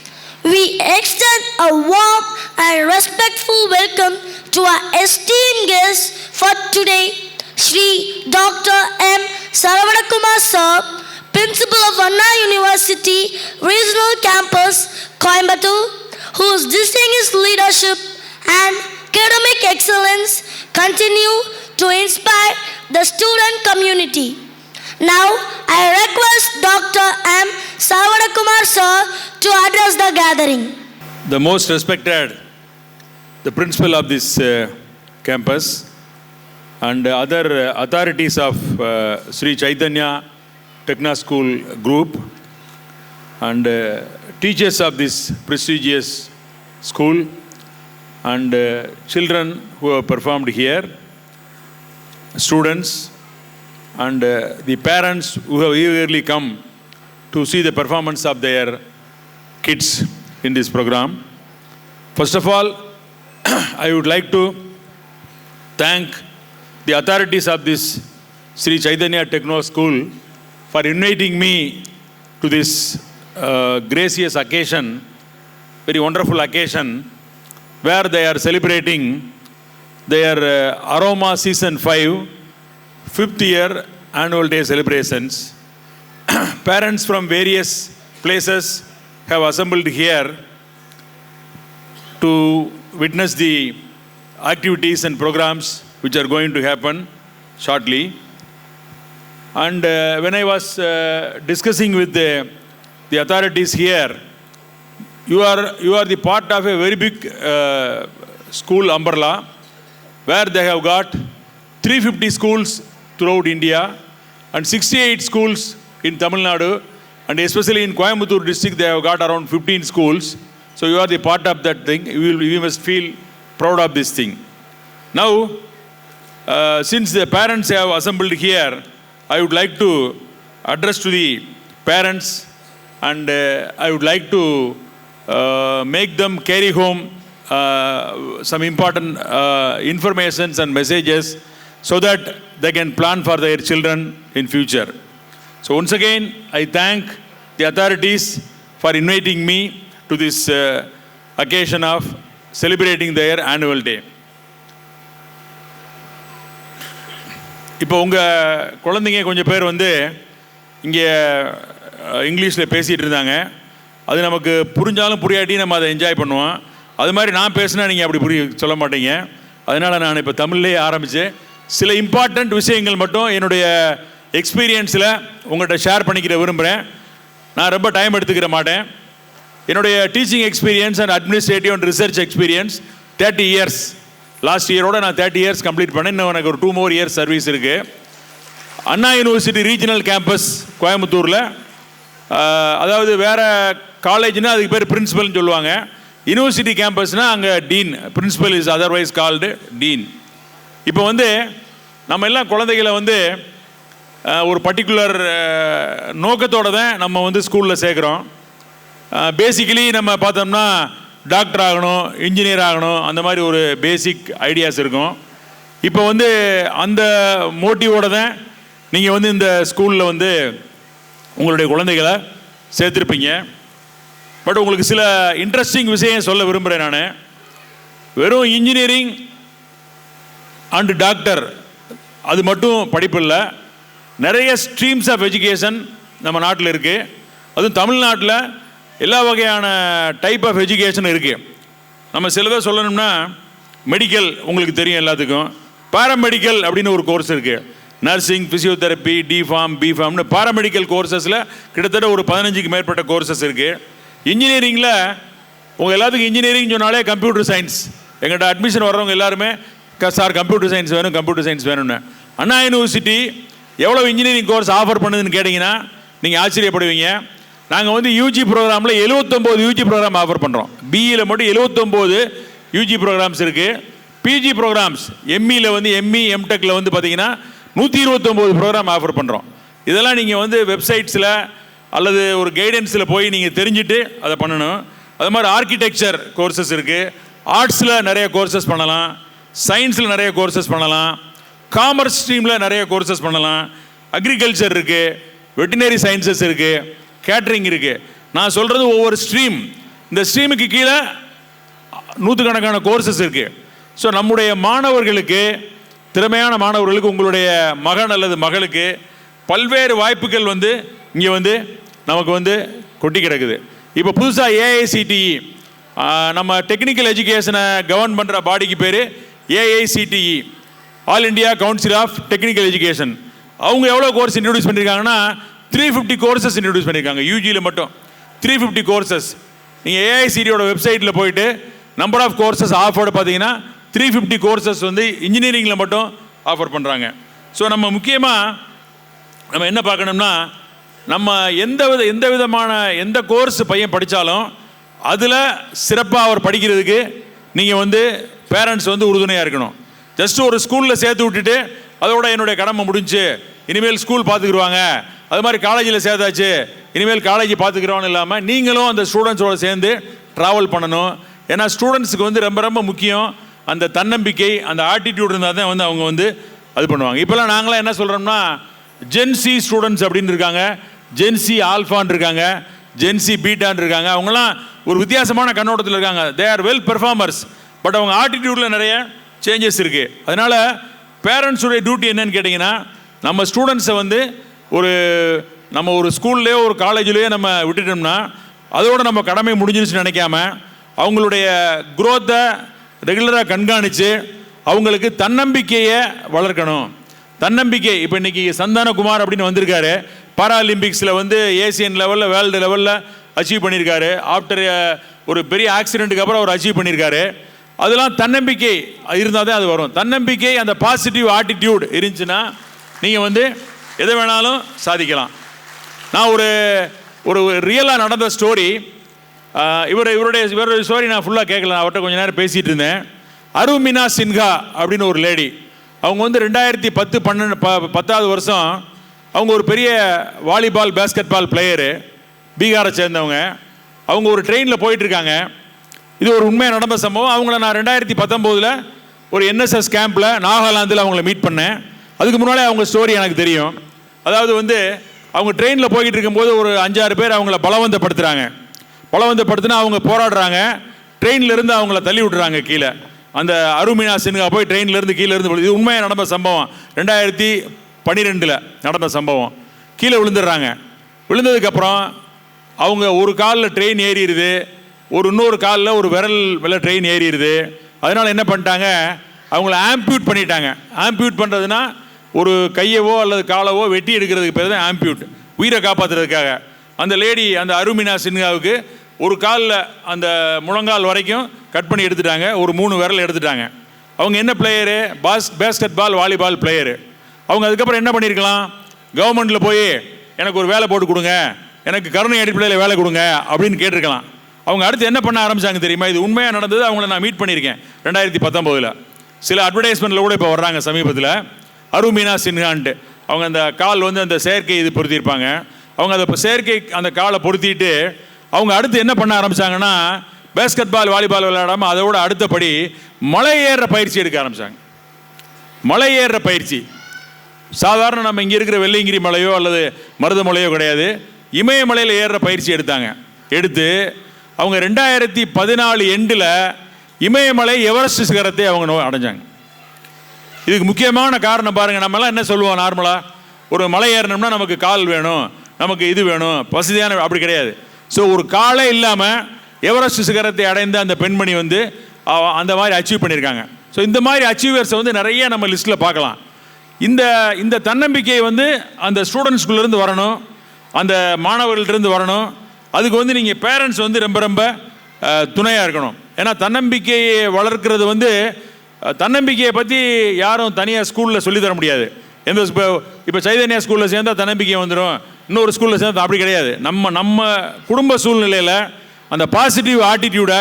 We extend a warm and respectful welcome to our esteemed guests for today, Shri Dr. M. Saravanakumar Sir, Principal of Anna University Regional Campus, Coimbatore, whose distinguished leadership and academic excellence continue to inspire the student community. Now, I request Dr. M. Saravanakumar Sir to address the gathering. The most respected, the principal of this campus and other authorities of Sri Chaitanya Techna School Group and teachers of this prestigious school and children who have performed here, students and the parents who have eagerly come to see the performance of their kids in this program. First of all, I would like to thank the authorities of this Sri Chaitanya Techno School for inviting me to this gracious occasion, very wonderful occasion, where they are celebrating their Aroma Season 5, 5th year annual day celebrations. Parents from various places have assembled here to witness the activities and programs which are going to happen shortly. And when I was discussing with the authorities here, you are the part of a very big school umbrella where they have got 350 schools throughout India and 68 schools in Tamil Nadu, and especially in Coimbatore district they have got around 15 schools. So you are the part of that thing. We must feel proud of this thing. Now, since the parents have assembled here, I would like to address to the parents, and I would like to make them carry home some important informations and messages so that they can plan for their children in future. So once again, I thank the authorities for inviting me to this occasion of celebrating their annual day. இப்போ உங்கள் குழந்தைங்க கொஞ்சம் பேர் வந்து இங்கே இங்கிலீஷில் பேசிகிட்டு இருந்தாங்க. அது நமக்கு புரிஞ்சாலும் புரியாட்டி நம்ம அதை என்ஜாய் பண்ணுவோம். அது மாதிரி நான் பேசினா நீங்கள் அப்படி சொல்ல மாட்டீங்க. அதனால் நான் இப்போ தமிழ்லேயே ஆரம்பித்தேன். சில இம்பார்ட்டண்ட் விஷயங்கள் மட்டும் என்னுடைய எக்ஸ்பீரியன்ஸில் உங்கள்கிட்ட ஷேர் பண்ணிக்கிற விரும்புகிறேன். நான் ரொம்ப டைம் எடுத்துக்கிற மாட்டேன். என்னுடைய teaching experience and administrative and research experience 30 years. Last இயரோட நான் 30 இயர்ஸ் கம்ப்ளீட் பண்ணேன். இன்னும் எனக்கு ஒரு 2 more இயர்ஸ் சர்வீஸ் இருக்குது. அண்ணா யூனிவர்சிட்டி ரீஜனல் கேம்பஸ் கோயம்புத்தூரில், அதாவது வேறு காலேஜ்னால் அதுக்கு பேர் பிரின்சிபல்னு சொல்லுவாங்க. யூனிவர்சிட்டி கேம்பஸ்னால் அங்கே dean, principal is otherwise called dean. இப்போ வந்து நம்ம எல்லாம் குழந்தைகளை வந்து ஒரு பர்டிகுலர் நோக்கத்தோடு தான் நம்ம வந்து ஸ்கூலில் சேர்க்குறோம். பேசிக்கலி நம்ம பார்த்தோம்னா டாக்டர் ஆகணும், இன்ஜினியர் ஆகணும், அந்த மாதிரி ஒரு பேசிக் ஐடியாஸ் இருக்கும். இப்போ வந்து அந்த மோட்டிவோடு தான் நீங்கள் வந்து இந்த ஸ்கூலில் வந்து உங்களுடைய குழந்தைகளை சேர்த்துருப்பீங்க. பட் உங்களுக்கு சில இன்ட்ரெஸ்டிங் விஷயம் சொல்ல விரும்புகிறேன். நான் வெறும் இன்ஜினியரிங் அண்டு டாக்டர் அது மட்டும் படிப்பு இல்லை, நிறைய ஸ்ட்ரீம்ஸ் ஆஃப் எஜுகேஷன் நம்ம நாட்டில் இருக்குது. அதுவும் தமிழ்நாட்டில் எல்லா வகையான டைப் ஆஃப் எஜுகேஷன் இருக்குது. நம்ம சிலதை சொல்லணும்னா மெடிக்கல் உங்களுக்கு தெரியும் எல்லாத்துக்கும். பாராமெடிக்கல் அப்படின்னு ஒரு கோர்ஸ் இருக்குது. நர்சிங், ஃபிசியோதெரப்பி, டிஃபார்ம், பிஃபார்ம்னு பாராமெடிக்கல் கோர்சஸில் கிட்டத்தட்ட ஒரு 15க்கு மேற்பட்ட கோர்சஸ் இருக்குது. இன்ஜினியரிங்கில் உங்கள் எல்லாத்துக்கும் இன்ஜினியரிங் சொன்னாலே கம்ப்யூட்டர் சயின்ஸ். எங்கள்கிட்ட அட்மிஷன் வர்றவங்க எல்லாருமே சார் கம்ப்யூட்டர் சயின்ஸ் வேணும், கம்ப்யூட்டர் சயின்ஸ் வேணும்னு. அண்ணா யூனிவர்சிட்டி எவ்வளோ இன்ஜினியரிங் கோர்ஸ் ஆஃபர் பண்ணுதுன்னு கேட்டிங்கன்னா நீங்கள் ஆச்சரியப்படுவீங்க. நாங்கள் வந்து யூஜி ப்ரோக்ராமில் 79 யூஜி ப்ரோக்ராம் ஆஃபர் பண்ணுறோம். பிஇயில் மட்டும் 79 யூஜி ப்ரோக்ராம்ஸ் இருக்குது. பிஜி ப்ரோக்ராம்ஸ் எம்இயில் வந்து எம்இ எம்டெக்கில் வந்து பார்த்தீங்கன்னா 129 ப்ரோக்ராம் ஆஃபர் பண்ணுறோம். இதெல்லாம் நீங்கள் வந்து வெப்சைட்ஸில் அல்லது ஒரு கைடன்ஸில் போய் நீங்கள் தெரிஞ்சுட்டு அதை பண்ணணும். அது மாதிரி ஆர்கிடெக்சர் கோர்சஸ் இருக்குது. ஆர்ட்ஸில் நிறைய கோர்சஸ் பண்ணலாம், சயின்ஸில் நிறைய கோர்சஸ் பண்ணலாம், காமர்ஸ் ஸ்ட்ரீமில் நிறைய கோர்சஸ் பண்ணலாம், அக்ரிகல்ச்சர் இருக்குது, வெட்டினரி சயின்சஸ் இருக்குது, கேட்ரிங் இருக்குது. நான் சொல்கிறது ஒவ்வொரு ஸ்ட்ரீம். இந்த ஸ்ட்ரீமுக்கு கீழே 100கணக்கான கோர்சஸ் இருக்குது. ஸோ நம்முடைய மாணவர்களுக்கு, திறமையான மாணவர்களுக்கு, உங்களுடைய மகன் அல்லது மகளுக்கு பல்வேறு வாய்ப்புகள் வந்து இங்கே வந்து நமக்கு வந்து கொட்டி கிடக்குது. இப்போ புதுசாக ஏஐசிடிஇ, நம்ம டெக்னிக்கல் எஜுகேஷனை கவர்ன் பண்ணுற பாடிக்கு பேர் AICTE, all India council of technical education. அவங்க எவ்வளோ கோர்ஸ் இன்ட்ரடியூஸ் பண்ணியிருக்காங்கன்னா 350 கோர்சஸ் இன்ட்ரடியூஸ் பண்ணியிருக்காங்க. யூஜியில் மட்டும் 350 கோர்சஸ். நீங்கள் ஏஐசிடியோட வெப்சைட்டில் போயிட்டு நம்பர் ஆஃப் கோர்சஸ் ஆஃபர்டு பார்த்தீங்கன்னா 350 கோர்சஸ் வந்து இன்ஜினியரிங்கில் மட்டும் ஆஃபர் பண்ணுறாங்க. ஸோ நம்ம முக்கியமாக நம்ம என்ன பார்க்கணும்னா, நம்ம எந்த விதமான எந்த கோர்ஸ் பையன் படித்தாலும் அதில் சிறப்பாக அவர் படிக்கிறதுக்கு நீங்கள் வந்து பேரண்ட்ஸ் வந்து உறுதுணையாக இருக்கணும். ஜஸ்ட் ஒரு ஸ்கூலில் சேர்த்து விட்டுட்டு அதோட என்னுடைய கடமை முடிஞ்சு இனிமேல் ஸ்கூல் பார்த்துக்குருவாங்க, அது மாதிரி காலேஜில் சேர்த்தாச்சு இனிமேல் காலேஜ் பார்த்துக்கிறோன்னு இல்லாமல் நீங்களும் அந்த ஸ்டூடெண்ட்ஸோடு சேர்ந்து ட்ராவல் பண்ணணும். ஏன்னா ஸ்டூடெண்ட்ஸுக்கு வந்து ரொம்ப ரொம்ப முக்கியம் அந்த தன்னம்பிக்கை, அந்த ஆட்டிடியூட் இருந்தால் தான் வந்து அவங்க வந்து அது பண்ணுவாங்க. இப்போல்லாம் நாங்களாம் என்ன சொல்கிறோம்னா, ஜென்சி ஸ்டூடெண்ட்ஸ் அப்படின்னு இருக்காங்க, ஜென்சி ஆல்ஃபான்னு இருக்காங்க, ஜென்சி பீட்டான்னு இருக்காங்க. அவங்களாம் ஒரு வித்தியாசமான கண்ணோட்டத்தில் இருக்காங்க. They are well performers. But அவங்க ஆட்டிடியூடில் நிறைய சேஞ்சஸ் இருக்குது. அதனால் பேரண்ட்ஸுடைய டியூட்டி என்னன்னு கேட்டிங்கன்னா, நம்ம ஸ்டூடெண்ட்ஸை வந்து நம்ம ஒரு ஸ்கூல்லையோ ஒரு காலேஜ்லேயோ நம்ம விட்டுட்டோம்னா அதோடு நம்ம கடமை முடிஞ்சிருச்சுன்னு நினைக்காம அவங்களுடைய குரோத்தை ரெகுலராக கண்காணித்து அவங்களுக்கு தன்னம்பிக்கையை வளர்க்கணும். தன்னம்பிக்கை இப்போ இன்றைக்கி சந்தானகுமார் அப்படின்னு வந்திருக்காரு, பாராலிம்பிக்ஸில் வந்து ஏசியன் லெவலில் வேர்ல்டு லெவலில் அச்சீவ் பண்ணியிருக்காரு. ஆஃப்டர் ஒரு பெரிய ஆக்சிடெண்ட்டுக்கு அப்புறம் அவர் அச்சீவ் பண்ணியிருக்காரு. அதெல்லாம் தன்னம்பிக்கை இருந்தால் தான் அது வரும். தன்னம்பிக்கை, அந்த பாசிட்டிவ் ஆட்டிடியூட் இருந்துச்சுன்னா நீங்கள் வந்து எதை வேணாலும் சாதிக்கலாம். நான் ஒரு ரியலாக நடந்த ஸ்டோரி, இவருடைய ஸ்டோரி நான் ஃபுல்லாக கேட்கல, நான் அவர்கிட்ட கொஞ்சம் நேரம் பேசிகிட்டு இருந்தேன். அருமினா சின்ஹா அப்படின்னு ஒரு லேடி, அவங்க வந்து 2010 வருஷம் அவங்க ஒரு பெரிய வாலிபால் பேஸ்கெட் பால் பிளேயரு, பீகாரை சேர்ந்தவங்க. அவங்க ஒரு ட்ரெயினில் போயிட்டுருக்காங்க. இது ஒரு உண்மையாக நடந்த சம்பவம். அவங்கள நான் 2019 ஒரு NSS கேம்பில் நாகாலாந்தில் அவங்கள மீட் பண்ணேன். அதுக்கு முன்னாலே அவங்க ஸ்டோரி எனக்கு தெரியும். அதாவது வந்து அவங்க ட்ரெயினில் போய்கிட்டு இருக்கும்போது ஒரு 5-6 பேர் அவங்கள பலவந்தப்படுத்தினா அவங்க போராடுறாங்க. ட்ரெயின்லேருந்து அவங்கள தள்ளி விட்டுறாங்க கீழே. அந்த அருமினா சின்ஹா போய் ட்ரெயின்லேருந்து கீழே இருந்து, இது உண்மையாக நடந்த சம்பவம், 2012 நடந்த சம்பவம். கீழே விழுந்துடுறாங்க. விழுந்ததுக்கப்புறம் அவங்க ஒரு காலில் ட்ரெயின் ஏறிடுது, இன்னொரு காலில் ஒரு விரல் ட்ரெயின் ஏறிடுது. அதனால் என்ன பண்ணிட்டாங்க, அவங்கள ஆம்பியூட் பண்ணிட்டாங்க. ஆம்பியூட் பண்ணுறதுனா ஒரு கையவோ அல்லது காலவோ வெட்டி எடுக்கிறதுக்கு பேர் தான் ஆம்பியூட், உயிரை காப்பாற்றுறதுக்காக. அந்த லேடி, அந்த அருமினா சின்ஹாவுக்கு ஒரு காலில் அந்த முழங்கால் வரைக்கும் கட் பண்ணி எடுத்துட்டாங்க, ஒரு 3 விரல் எடுத்துட்டாங்க. அவங்க என்ன player, basketball volleyball player. அவங்க அதுக்கப்புறம் என்ன பண்ணியிருக்கலாம், கவர்மெண்ட்டில் போய் எனக்கு ஒரு வேலை போட்டு கொடுங்க, எனக்கு கருணை அடிப்படையில் வேலை கொடுங்க அப்படின்னு கேட்டிருக்கலாம். அவங்க அடுத்து என்ன பண்ண ஆரம்பித்தாங்க தெரியுமா? இது உண்மையாக நடந்தது. அவங்கள நான் மீட் பண்ணியிருக்கேன் 2019. சில அட்வர்டைஸ்மெண்ட்டில் கூட இப்போ வர்றாங்க சமீபத்தில், அருமினா சின்ஹான்ட்டு. அவங்க அந்த கால் வந்து அந்த செயற்கை இது பொருத்தியிருப்பாங்க. அவங்க அந்த செயற்கை அந்த காலை பொருத்திட்டு அவங்க அடுத்து என்ன பண்ண ஆரம்பித்தாங்கன்னா, பேஸ்கெட் பால் வாலிபால் விளையாடாமல் அதோட அடுத்தபடி மலை ஏறுற பயிற்சி எடுக்க ஆரம்பித்தாங்க. மலை ஏறுற பயிற்சி சாதாரண நம்ம இங்கே இருக்கிற வெள்ளையங்கிரி மலையோ அல்லது மருதமலையோ கிடையாது, இமயமலையில் ஏறுற பயிற்சி எடுத்து அவங்க 2014 எண்டில் இமயமலை எவரெஸ்ட் சிகரத்தை அவங்க அடைஞ்சாங்க. இதுக்கு முக்கியமான காரணம் பாருங்கள், நம்மலாம் என்ன சொல்லுவோம் நார்மலாக, ஒரு மலை ஏறணும்னா நமக்கு கால் வேணும், நமக்கு இது வேணும், வசதியான, அப்படி கிடையாது. ஸோ ஒரு காலே இல்லாமல் எவரெஸ்ட் சிகரத்தை அடைந்த அந்த பெண்மணி வந்து அந்த மாதிரி அச்சீவ் பண்ணியிருக்காங்க. ஸோ இந்த மாதிரி அச்சீவர்ஸை வந்து நிறைய நம்ம லிஸ்ட்டில் பார்க்கலாம். இந்த தன்னம்பிக்கை வந்து அந்த ஸ்டூடெண்ட்ஸ்குள்ளேருந்து வரணும், அந்த மாணவர்கள்ட்டிருந்து வரணும். அதுக்கு வந்து நீங்கள் பேரண்ட்ஸ் வந்து ரொம்ப துணையாக இருக்கணும். ஏன்னா தன்னம்பிக்கையை வளர்க்கிறது வந்து, தன்னம்பிக்கையை பற்றி யாரும் தனியாக ஸ்கூலில் சொல்லித்தர முடியாது. இப்போ சைதன்யா ஸ்கூலில் சேர்ந்தால் தன்னம்பிக்கை வந்துடும், இன்னொரு ஸ்கூலில் சேர்ந்தால் அப்படி கிடையாது. நம்ம குடும்ப சூழ்நிலையில் அந்த பாசிட்டிவ் ஆட்டிடியூடை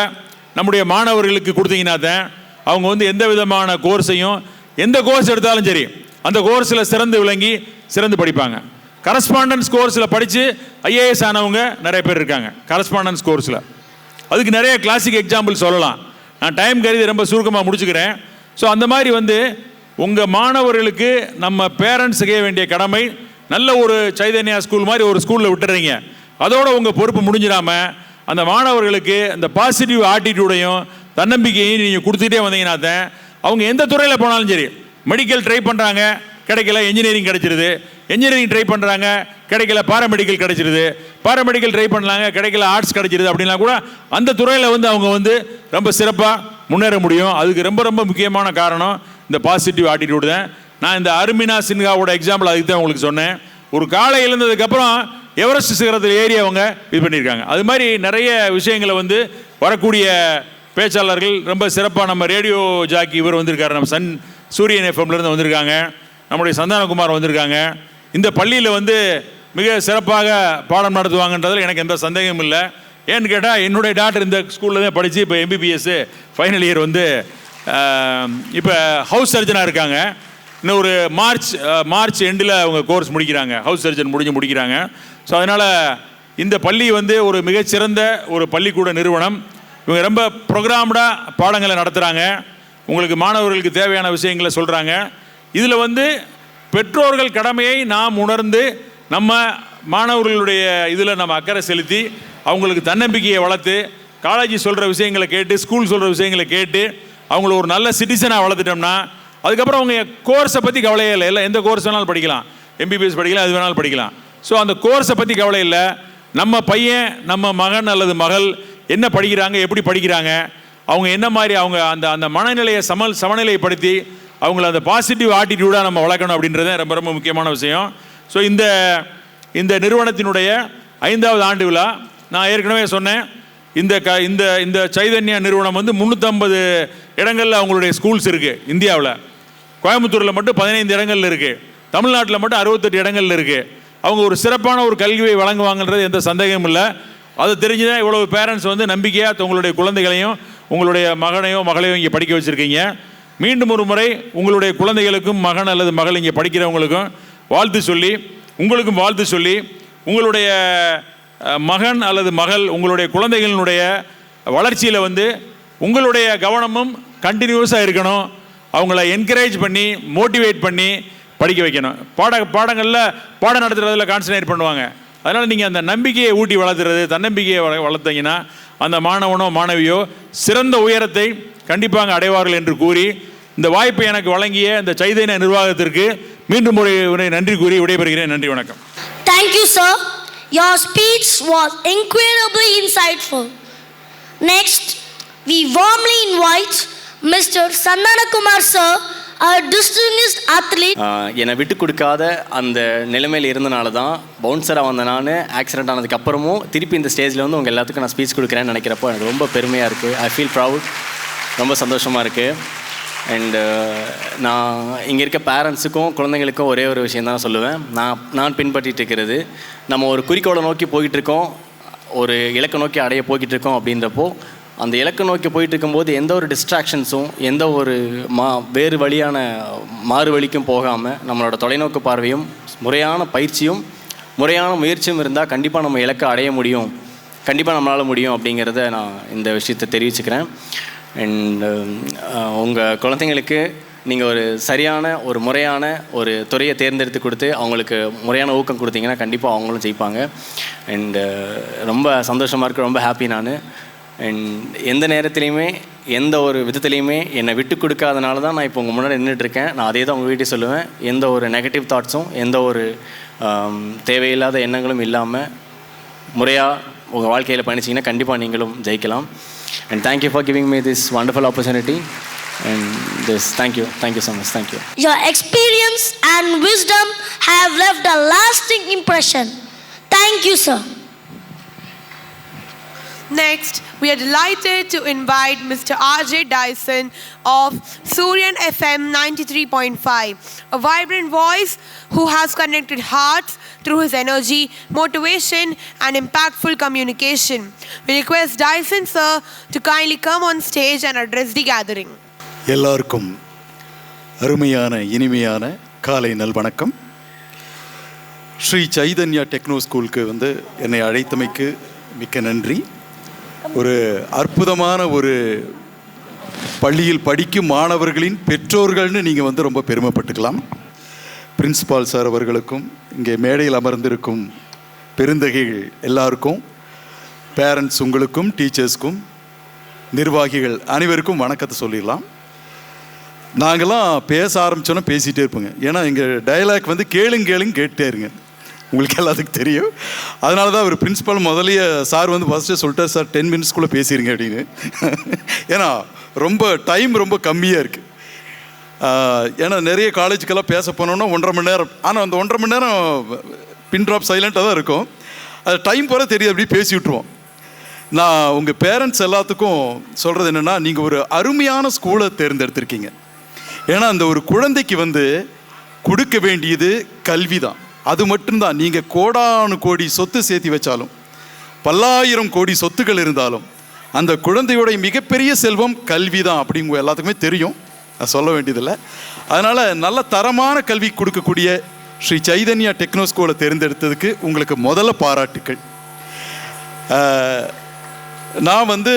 நம்முடைய மாணவர்களுக்கு கொடுத்தீங்கன்னா தான் அவங்க வந்து எந்த விதமான கோர்ஸையும், எந்த கோர்ஸ் எடுத்தாலும் சரி அந்த கோர்ஸில் சிறந்து விளங்கி சிறந்து படிப்பாங்க. கரஸ்பாண்டன்ஸ் கோர்ஸில் படித்து IAS ஆனவங்க நிறைய பேர் இருக்காங்க கரஸ்பாண்டன்ஸ் கோர்ஸில். அதுக்கு நிறைய கிளாசிக் எக்ஸாம்பிள் சொல்லலாம். நான் டைம் கருதி ரொம்ப சுருக்கமாக முடிச்சுக்கிறேன். ஸோ அந்த மாதிரி வந்து உங்கள் மாணவர்களுக்கு நம்ம பேரண்ட்ஸ் செய்ய வேண்டிய கடமை, நல்ல ஒரு சைதன்யா ஸ்கூல் மாதிரி ஒரு ஸ்கூலில் விட்டுறீங்க, அதோட உங்கள் பொறுப்பு முடிஞ்சிடாமல் அந்த மாணவர்களுக்கு அந்த பாசிட்டிவ் ஆட்டிடியூடையும் தன்னம்பிக்கையும் நீங்கள் கொடுத்துட்டே வந்தீங்கன்னா தான் அவங்க எந்த துறையில் போனாலும் சரி, மெடிக்கல் ட்ரை பண்ணுறாங்க கிடைக்கல, என்ஜினியரிங் கிடைச்சிருது, என்ஜினியரிங் ட்ரை பண்ணுறாங்க கிடைக்கல, பாராமெடிக்கல் கிடைச்சிருது, பாராமெடிக்கல் ட்ரை பண்ணலாங்க கிடைக்கல, ஆர்ட்ஸ் கிடைச்சிருது, அப்படின்லாம் கூட அந்த துறையில் வந்து அவங்க வந்து ரொம்ப சிறப்பாக முன்னேற முடியும். அதுக்கு ரொம்ப முக்கியமான காரணம் இந்த பாசிட்டிவ் ஆட்டிடியூடு தான். நான் இந்த அருமினா சின்ஹாவோட எக்ஸாம்பிள் அதுக்கு தான் உங்களுக்கு சொன்னேன். ஒரு காலை எழுந்ததுக்கப்புறம் எவரெஸ்ட் சிகரத்தில் ஏறி அவங்க இது பண்ணியிருக்காங்க. அது மாதிரி நிறைய விஷயங்களை வந்து வரக்கூடிய பேச்சாளர்கள் ரொம்ப சிறப்பாக, நம்ம ரேடியோ ஜாக்கி இவர் வந்திருக்காரு, நம்ம சூரியன் எஃப்எம்லேருந்து வந்திருக்காங்க, நம்முடைய சந்தானகுமார் வந்திருக்காங்க. இந்த பள்ளியில் வந்து மிக சிறப்பாக பாடம் நடத்துவாங்கன்றதில் எனக்கு எந்த சந்தேகமும் இல்லை. ஏன்னு கேட்டால் என்னுடைய டாக்டர் இந்த ஸ்கூலில் தான் படித்து இப்போ MBBS ஃபைனல் இயர் வந்து இப்போ ஹவுஸ் சர்ஜனாக இருக்காங்க. இன்னும் ஒரு மார்ச் எண்டில் அவங்க கோர்ஸ் முடிக்கிறாங்க, ஹவுஸ் சர்ஜன் முடிக்கிறாங்க. ஸோ அதனால் இந்த பள்ளி வந்து ஒரு மிகச்சிறந்த ஒரு பள்ளிக்கூட நிறுவனம். இவங்க ரொம்ப ப்ரோக்ராம்டாக பாடங்களை நடத்துகிறாங்க, உங்களுக்கு மாணவர்களுக்கு தேவையான விஷயங்களை சொல்கிறாங்க. இதில் வந்து பெற்றோர்கள் கடமையை நாம் உணர்ந்து நம்ம மாணவர்களுடைய இதில் நம்ம அக்கறை செலுத்தி அவங்களுக்கு தன்னம்பிக்கையை வளர்த்து, காலேஜ் சொல்கிற விஷயங்களை கேட்டு, ஸ்கூல் சொல்கிற விஷயங்களை கேட்டு அவங்கள ஒரு நல்ல சிட்டிசனாக வளர்த்துட்டோம்னா அதுக்கப்புறம் அவங்க கோர்ஸை பற்றி கவலையே இல்லை. எந்த கோர்ஸ் வேணாலும் படிக்கலாம், MBBS படிக்கலாம், எது வேணாலும் படிக்கலாம். ஸோ அந்த கோர்ஸை பற்றி கவலை இல்லை. நம்ம பையன், நம்ம மகன் அல்லது மகள் என்ன படிக்கிறாங்க, எப்படி படிக்கிறாங்க, அவங்க என்ன மாதிரி அவங்க அந்த அந்த மனநிலையை சமநிலைப்படுத்தி அவங்கள அந்த பாசிட்டிவ் ஆட்டிடியூடாக நம்ம வளர்க்கணும் அப்படின்றது ரொம்ப ரொம்ப முக்கியமான விஷயம். ஸோ இந்த நிறுவனத்தினுடைய 5வது ஆண்டு விழா நான் ஏற்கனவே சொன்னேன். இந்த சைதன்யா நிறுவனம் வந்து 350 இடங்களில் அவங்களுடைய ஸ்கூல்ஸ் இருக்குது இந்தியாவில். கோயம்புத்தூரில் மட்டும் 15 இடங்கள்ல இருக்குது. தமிழ்நாட்டில் மட்டும் 68 இடங்கள்ல இருக்குது. அவங்க ஒரு சிறப்பான ஒரு கல்வியை வழங்குவாங்கன்றது எந்த சந்தேகமும் இல்லை. அது தெரிஞ்சுதான் இவ்வளவு பேரண்ட்ஸ் வந்து நம்பிக்கையாக உங்களுடைய குழந்தைகளையும் உங்களுடைய மகனையோ மகளையோ இங்கே படிக்க வச்சுருக்கீங்க. மீண்டும் ஒரு முறை உங்களுடைய குழந்தைகளுக்கும் மகன் அல்லது மகள் இங்கே படிக்கிறவங்களுக்கும் வாழ்த்து சொல்லி, உங்களுக்கும் வாழ்த்து சொல்லி, உங்களுடைய மகன் அல்லது மகள் உங்களுடைய குழந்தைகளினுடைய வளர்ச்சியில் வந்து உங்களுடைய கவனமும் கண்டினியூஸாக இருக்கணும். அவங்கள என்கரேஜ் பண்ணி மோட்டிவேட் பண்ணி படிக்க வைக்கணும். பாடம் நடத்துறதுல கான்சன்ட்ரேட் பண்ணுவாங்க. அதனால் நீங்கள் அந்த நம்பிக்கையை ஊட்டி வளர்த்துறது, தன்னம்பிக்கையை வளர்த்தீங்கன்னா அந்த மாணவனோ மாணவியோ சிறந்த உயரத்தை கண்டிப்பாக அடைவார்கள் என்று கூறி, இந்த வாய்ப்பை எனக்கு வழங்கிய இந்த சைதன்ய நிர்வாகத்திற்கு மீண்டும் ஒரு நன்றி கூறி விடைபெறுகிறேன். நன்றி, வணக்கம். Thank you, sir. Your speech was incredibly insightful. Next, we warmly invite Mr. Sandanakumar sir, a distinguished athlete. என்னை விட்டு கொடுக்காத அந்த நிலைமையில் இருந்தனால தான் பவுன்சராக வந்த நான் ஆக்சிடென்ட் ஆனதுக்கு அப்புறமும் திருப்பி இந்த ஸ்டேஜில் வந்து உங்கள் எல்லாத்துக்கும் நான் ஸ்பீச் கொடுக்குறேன்னு நினைக்கிறப்போ எனக்கு ரொம்ப பெருமையாக இருக்குது. I feel proud. ரொம்ப சந்தோஷமாக இருக்குது. அண்டு நான் இங்கே இருக்க பேரண்ட்ஸுக்கும் குழந்தைங்களுக்கும் ஒரே ஒரு விஷயம் தான் சொல்லுவேன். நான் பின்பற்றிட்டு இருக்கிறது, நம்ம ஒரு குறிக்கோளை நோக்கி போய்கிட்டுருக்கோம், ஒரு இலக்கை நோக்கி அடைய போய்கிட்டு இருக்கோம். அப்படின்றப்போ அந்த இலக்கை நோக்கி போயிட்டு இருக்கும்போது எந்த ஒரு டிஸ்ட்ராக்ஷன்ஸும் எந்த ஒரு வேறு வழியான மாறு வழிக்கும் போகாமல் நம்மளோட தொலைநோக்கு பார்வையும் முறையான பயிற்சியும் முறையான முயற்சியும் இருந்தால் கண்டிப்பாக நம்ம இலக்கை அடைய முடியும், கண்டிப்பாக நம்மளால் முடியும் அப்படிங்கிறத நான் இந்த விஷயத்தை தெரிவிச்சுக்கிறேன். அண்ட் உங்கள் குழந்தைங்களுக்கு நீங்கள் ஒரு சரியான ஒரு முறையான ஒரு துறையை தேர்ந்தெடுத்து கொடுத்து அவங்களுக்கு முறையான ஊக்கம் கொடுத்தீங்கன்னா கண்டிப்பாக அவங்களும் ஜெயிப்பாங்க. அண்டு ரொம்ப சந்தோஷமாக இருக்குது, ரொம்ப ஹாப்பி நான். அண்ட் எந்த நேரத்துலையுமே எந்த ஒரு விதத்துலையுமே என்னை விட்டு கொடுக்காதனால தான் நான் இப்போ உங்கள் முன்னாடி நின்றுட்டுருக்கேன். நான் அதே தான் உங்கள் வீட்டை சொல்லுவேன். எந்த ஒரு நெகட்டிவ் தாட்ஸும் எந்த ஒரு தேவையில்லாத எண்ணங்களும் இல்லாமல் முறையாக உங்கள் வாழ்க்கையில் பயணிச்சிங்கன்னா கண்டிப்பாக நீங்களும் ஜெயிக்கலாம். And thank you for giving me this wonderful opportunity. And thank you so much. Thank you. Your experience and wisdom have left a lasting impression. Thank you, sir. Next, we are delighted to invite Mr. R.J. Dyson of Suryan FM 93.5, a vibrant voice who has connected hearts through his energy, motivation and impactful communication. We request Dyson sir to kindly come on stage and address the gathering. எல்லாருக்கும் அருமையான இனிமையான காலை நல்வணக்கம். Sri Chaitanya techno ஸ்கூலுக்கு வந்து என்னை அழைத்தமைக்கு மிக்க நன்றி. ஒரு அற்புதமான ஒரு பள்ளியில் படிக்கும் மாணவர்களின் பெற்றோர்கள்னு நீங்கள் வந்து ரொம்ப பெருமைப்பட்டுக்கலாம். பிரின்சிபால் சார் அவர்களுக்கும் இங்கே மேடையில் அமர்ந்திருக்கும் பெருந்தகைகள் எல்லாருக்கும், பேரண்ட்ஸ் உங்களுக்கும், டீச்சர்ஸ்க்கும், நிர்வாகிகள் அனைவருக்கும் வணக்கத்தை சொல்லிடலாம். நாங்கள்லாம் பேச ஆரம்பித்தோன்னா பேசிகிட்டே இருப்போங்க. ஏன்னா எங்கள் டயலாக் வந்து கேளுங்க கேட்டே இருங்க, உங்களுக்கு எல்லாத்துக்கும் தெரியும். அதனால தான் ஒரு பிரின்சிபால் முதலையே சார் வந்து ஃபஸ்ட்டு சொல்லிட்டார், சார் 10 மினிட்ஸ்க்குள்ளே பேசிடுங்க அப்படின்னு. ஏன்னா ரொம்ப டைம் ரொம்ப கம்மியாக இருக்குது. ஏன்னா நிறைய காலேஜுக்கெல்லாம் பேச போனோன்னா 1.5 மணி நேரம், ஆனால் அந்த 1.5 மணி நேரம் பின் ட்ராப் சைலண்ட்டாக தான் இருக்கும். அது டைம் போகிற தெரியாது, அப்படி பேசி விட்ருவோம். நான் உங்கள் பேரண்ட்ஸ் எல்லாத்துக்கும் சொல்கிறது என்னென்னா, நீங்கள் ஒரு அருமையான ஸ்கூலை தேர்ந்தெடுத்திருக்கீங்க. ஏன்னா அந்த ஒரு குழந்தைக்கு வந்து கொடுக்க வேண்டியது கல்வி தான். அது மட்டும்தான். நீங்கள் கோடானு கோடி சொத்து சேர்த்தி வச்சாலும், பல்லாயிரம் கோடி சொத்துக்கள் இருந்தாலும், அந்த குழந்தையோடைய மிகப்பெரிய செல்வம் கல்வி தான் அப்படிங்க எல்லாத்துக்குமே தெரியும், நான் சொல்ல வேண்டியதில்லை. அதனால் நல்ல தரமான கல்வி கொடுக்கக்கூடிய ஸ்ரீ சைதன்யா டெக்னோ ஸ்கூலை தேர்ந்தெடுத்ததுக்கு உங்களுக்கு முதல்ல பாராட்டுக்கள். நான் வந்து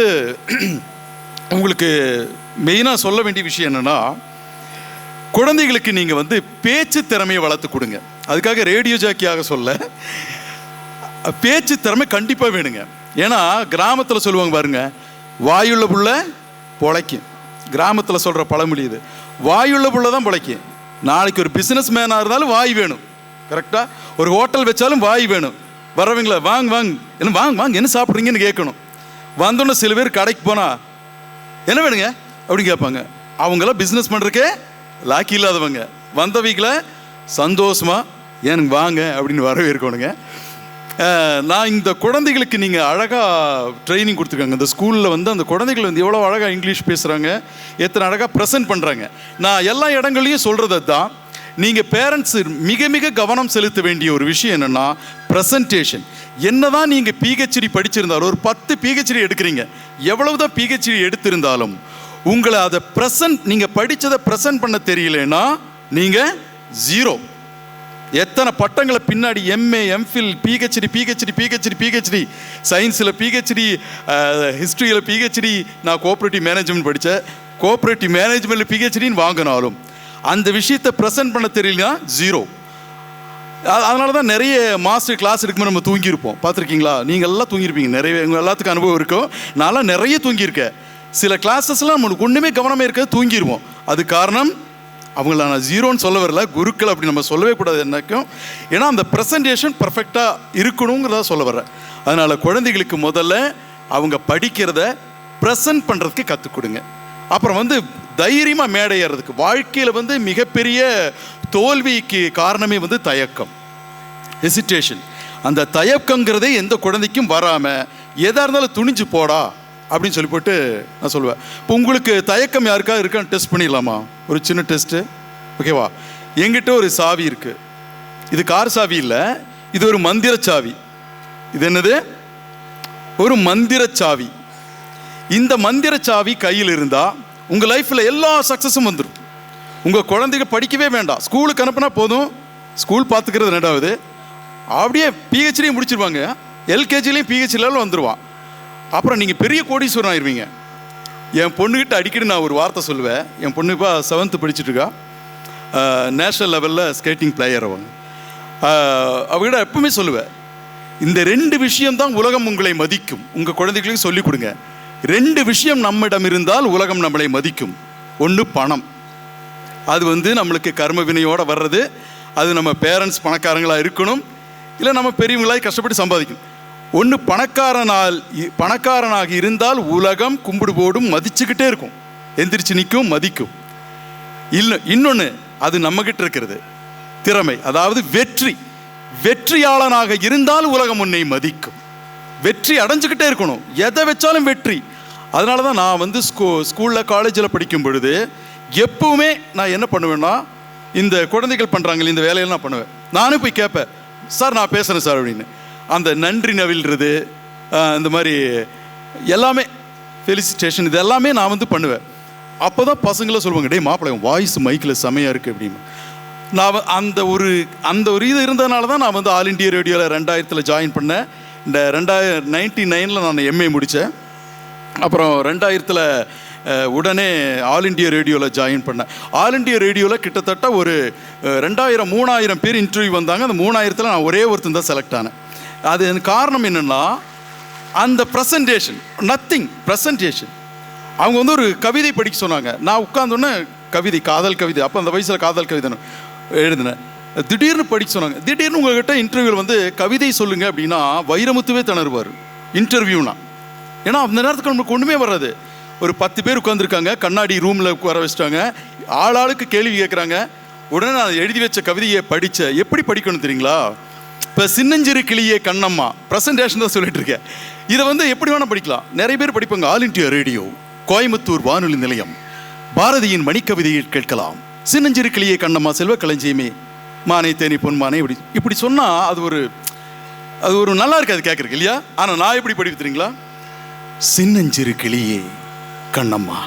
உங்களுக்கு மெயினாக சொல்ல வேண்டிய விஷயம் என்னென்னா, குழந்தைகளுக்கு நீங்கள் வந்து பேச்சு திறமையை வளர்த்து கொடுங்க. அதுக்காக ரேடியோ ஜாக்கியாக சொல்ல, பேச்சு திறமை கண்டிப்பாக வேணுங்க. ஏன்னா கிராமத்தில் சொல்லுவாங்க பாருங்க, வாயுள்ள புள்ள பொழைக்கும், கிராமத்தில் சொல்கிற பழமொழி இது. வாயுள்ள புள்ள தான் பிழைக்கும். நாளைக்கு ஒரு பிஸ்னஸ் மேனாக இருந்தாலும் வாய் வேணும். கரெக்டாக ஒரு ஹோட்டல் வச்சாலும் வாய் வேணும். வரவங்கள வாங்க வாங்க என்ன வாங்க வாங்க என்ன சாப்பிட்றீங்கன்னு கேட்கணும். வந்தோன்னே சில பேர் கடைக்கு போனால் என்ன வேணுங்க அப்படின்னு கேட்பாங்க. அவங்களாம் பிஸ்னஸ் பண்ணுறக்கே லாக்கி இல்லாதவங்க. வந்தவங்களை சந்தோஷமாக எனக்கு வாங்க அப்படின்னு வரவேற்கணுங்க. நான் இந்த குழந்தைகளுக்கு நீங்கள் அழகாக ட்ரைனிங் கொடுத்துருக்காங்க. இந்த ஸ்கூலில் வந்து அந்த குழந்தைகள் வந்து எவ்வளோ அழகாக இங்கிலீஷ் பேசுகிறாங்க, எத்தனை அழகாக ப்ரெசென்ட் பண்ணுறாங்க. நான் எல்லா இடங்கள்லையும் சொல்கிறது தான், நீங்கள் பேரண்ட்ஸு மிக மிக கவனம் செலுத்த வேண்டிய ஒரு விஷயம் என்னென்னா ப்ரெசன்டேஷன். என்ன தான் நீங்கள் பிஹெச்டி படிச்சிருந்தாலும், ஒரு 10 பிஹெச்டி எடுக்கிறீங்க, எவ்வளவு தான் பிஹெச்டி எடுத்திருந்தாலும் உங்களை அதை நீங்கள் படித்ததை ப்ரெசென்ட் பண்ண தெரியலன்னா நீங்கள் 0. எத்தனை பட்டங்களை பின்னாடி எம்ஏ, எம்ஃபில், பிஹெச்டி, சயின்ஸில் பிஹெச்டி, ஹிஸ்ட்ரியில் பிஹெச்டி, நான் கோஆப்ரேட்டிவ் மேனேஜ்மெண்ட் படித்தேன், கோஆப்ரேட்டிவ் மேனேஜ்மெண்ட்டில் பிஹெச்டின்னு வாங்கினாலும் அந்த விஷயத்தை ப்ரெசென்ட் பண்ண தெரியலனா 0. அதனால தான் நிறைய மாஸ்டர் கிளாஸ் எடுக்கும்போது நம்ம தூங்கியிருப்போம். பார்த்துருக்கீங்களா? நீங்கள் எல்லாம் தூங்கியிருப்பீங்க. நிறைய எங்கள் எல்லாத்துக்கும் அனுபவம் இருக்கும். நான்லாம் நிறைய தூங்கியிருக்கேன். சில கிளாஸஸ்லாம் நம்மளுக்கு ஒன்றுமே கவனமே இருக்க தூங்கிடுவோம். அது காரணம் அவங்கள நான் 0ன்னு சொல்ல வரல, குருக்கள் அப்படி நம்ம சொல்லவே கூடாது என்னைக்கும். ஏன்னா அந்த ப்ரெசன்டேஷன் பர்ஃபெக்டாக இருக்கணுங்கிறத சொல்ல வர்றேன். அதனால் குழந்தைகளுக்கு முதல்ல அவங்க படிக்கிறத ப்ரெசன்ட் பண்ணுறதுக்கு கற்றுக் கொடுங்க. அப்புறம் வந்து தைரியமாக மேடை ஏறதுக்கு. வாழ்க்கையில் வந்து மிகப்பெரிய தோல்விக்கு காரணமே வந்து தயக்கம், ஹெசிடேஷன். அந்த தயக்கங்கிறதே எந்த குழந்தைக்கும் வராமல் எதாக இருந்தாலும் துணிஞ்சு போடா அப்படின்னு சொல்லி போட்டு நான் சொல்லுவேன். இப்போ உங்களுக்கு தயக்கம் யாருக்கா இருக்கான்னு டெஸ்ட் பண்ணிடலாமா? ஒரு சின்ன டெஸ்ட்டு, ஓகேவா? என்கிட்ட ஒரு சாவி இருக்குது. இது கார் சாவி இல்லை, இது ஒரு மந்திர சாவி. இது என்னது? ஒரு மந்திர சாவி. இந்த மந்திர சாவி கையில் இருந்தால் உங்கள் லைஃப்பில் எல்லா சக்ஸஸும் வந்துடும். உங்கள் குழந்தைங்க படிக்கவே வேண்டாம், ஸ்கூலுக்கு அனுப்புனா போதும். ஸ்கூல் பார்த்துக்கிறது 2வது. அப்படியே பிஹெச்டியும் முடிச்சிருவாங்க. எல்கேஜிலையும் பிஹெச்டி லெவலில் வந்துடுவான். அப்புறம் நீங்கள் பெரிய கோடீஸ்வரன் ஆயிடுவீங்க. என் பொண்ணுக்கிட்ட அடிக்கடி நான் ஒரு வார்த்தை சொல்லுவேன். என் பொண்ணு இப்போ 7th படிச்சுட்ருக்கா. நேஷ்னல் லெவலில் ஸ்கேட்டிங் பிளேயர். அவங்ககிட்ட எப்பவுமே சொல்லுவேன், இந்த 2 விஷயம்தான் உலகம் உங்களை மதிக்கும். உங்கள் குழந்தைகளுக்கு சொல்லிக் கொடுங்க. 2 விஷயம் நம்மிடம் இருந்தால் உலகம் நம்மளை மதிக்கும். ஒன்று பணம், அது வந்து நம்மளுக்கு கர்ம வினையோடு வர்றது. அது நம்ம பேரண்ட்ஸ் பணக்காரங்களாக இருக்கணும், இல்லை நம்ம பெரியவங்களாக கஷ்டப்பட்டு சம்பாதிக்கணும். ஒன்று பணக்காரனாக இருந்தால் உலகம் கும்பிடு போடும், மதிச்சுக்கிட்டே இருக்கும், எந்திரிச்சு நிற்கும், மதிக்கும். இல்லை இன்னொன்று, அது நம்மகிட்ட இருக்கிறது திறமை, அதாவது வெற்றியாளனாக இருந்தால் உலகம் உன்னை மதிக்கும். வெற்றி அடைஞ்சுக்கிட்டே இருக்கணும், எதை வச்சாலும் வெற்றி. அதனால தான் நான் வந்து ஸ்கூலில் காலேஜில் படிக்கும் பொழுது எப்பவுமே நான் என்ன பண்ணுவேன்னா, இந்த குழந்தைகள் பண்ணுறாங்க இந்த வேலையெல்லாம் நான் பண்ணுவேன். நானும் போய் கேட்பேன், சார் நான் பேசுகிறேன் சார் அப்படின்னு. அந்த நன்றி நவில்றது, இந்த மாதிரி எல்லாமே ஃபெலிசிட்டேஷன், இது எல்லாமே நான் வந்து பண்ணுவேன். அப்போ தான் பசங்களாம் சொல்லுவாங்க, டே மாப்பிள்ளை வாய்ஸ் மைக்கில் செமையாக இருக்குது அப்படின்னு. நான் அந்த ஒரு இது இருந்ததுனால தான் நான் வந்து ஆல் இண்டியா ரேடியோவில் 2000 ஜாயின் பண்ணேன். இந்த 1999 நான் எம்ஏ முடித்தேன். அப்புறம் 2000 உடனே ஆல் இண்டியா ரேடியோவில் ஜாயின் பண்ணேன். ஆல் இண்டியா ரேடியோவில் கிட்டத்தட்ட ஒரு 2000-3000 பேர் இன்டர்வியூ வந்தாங்க. அந்த 3000 நான் ஒரே ஒருத்தன் தான் செலக்ட் ஆனேன். அது காரணம் என்னென்னா, அந்த ப்ரெசன்டேஷன், ப்ரெசன்டேஷன். அவங்க வந்து ஒரு கவிதை படிக்க சொன்னாங்க. நான் உட்கார்ந்தோன்னே கவிதை, காதல் கவிதை, அப்போ அந்த வயசில் காதல் கவிதை எழுதினேன். திடீர்னு படிக்க சொன்னாங்க. திடீர்னு உங்கள்கிட்ட இன்டர்வியூவில் வந்து கவிதை சொல்லுங்கள் அப்படின்னா வைரமுத்துவே திணறுவார் இன்டர்வியூனா. ஏன்னா அந்த நேரத்துக்கு நம்மளுக்கு ஒன்றுமே வர்றது. ஒரு 10 பேர் உட்காந்துருக்காங்க, கண்ணாடி ரூமில் உட்கார வச்சுட்டாங்க, ஆளாளுக்கு கேள்வி கேட்குறாங்க. உடனே நான் எழுதி வச்ச கவிதையை படித்தேன். எப்படி படிக்கணும் தெரியுங்களா? இப்போ சின்னஞ்சிறு கிளியே கண்ணம்மா ப்ரெசன்டேஷன் தான் சொல்லிட்டு இருக்கேன். இதை வந்து எப்படி வேணால் படிக்கலாம். நிறைய பேர் படிப்பாங்க. ஆல் இண்டியா ரேடியோ, கோயம்புத்தூர் வானொலி நிலையம், பாரதியின் மணிக்கவிதையில் கேட்கலாம், சின்னஞ்சிறு கிளியே கண்ணம்மா, செல்வ களஞ்சியமே, மானை தேனி பொன்மானை, இப்படி சொன்னால் அது ஒரு நல்லா இருக்காது கேட்குறக்கு இல்லையா? ஆனால் நான் எப்படி படிப்பு தெரியுங்களா? சின்னஞ்சிறு கிளியே கண்ணம்மா,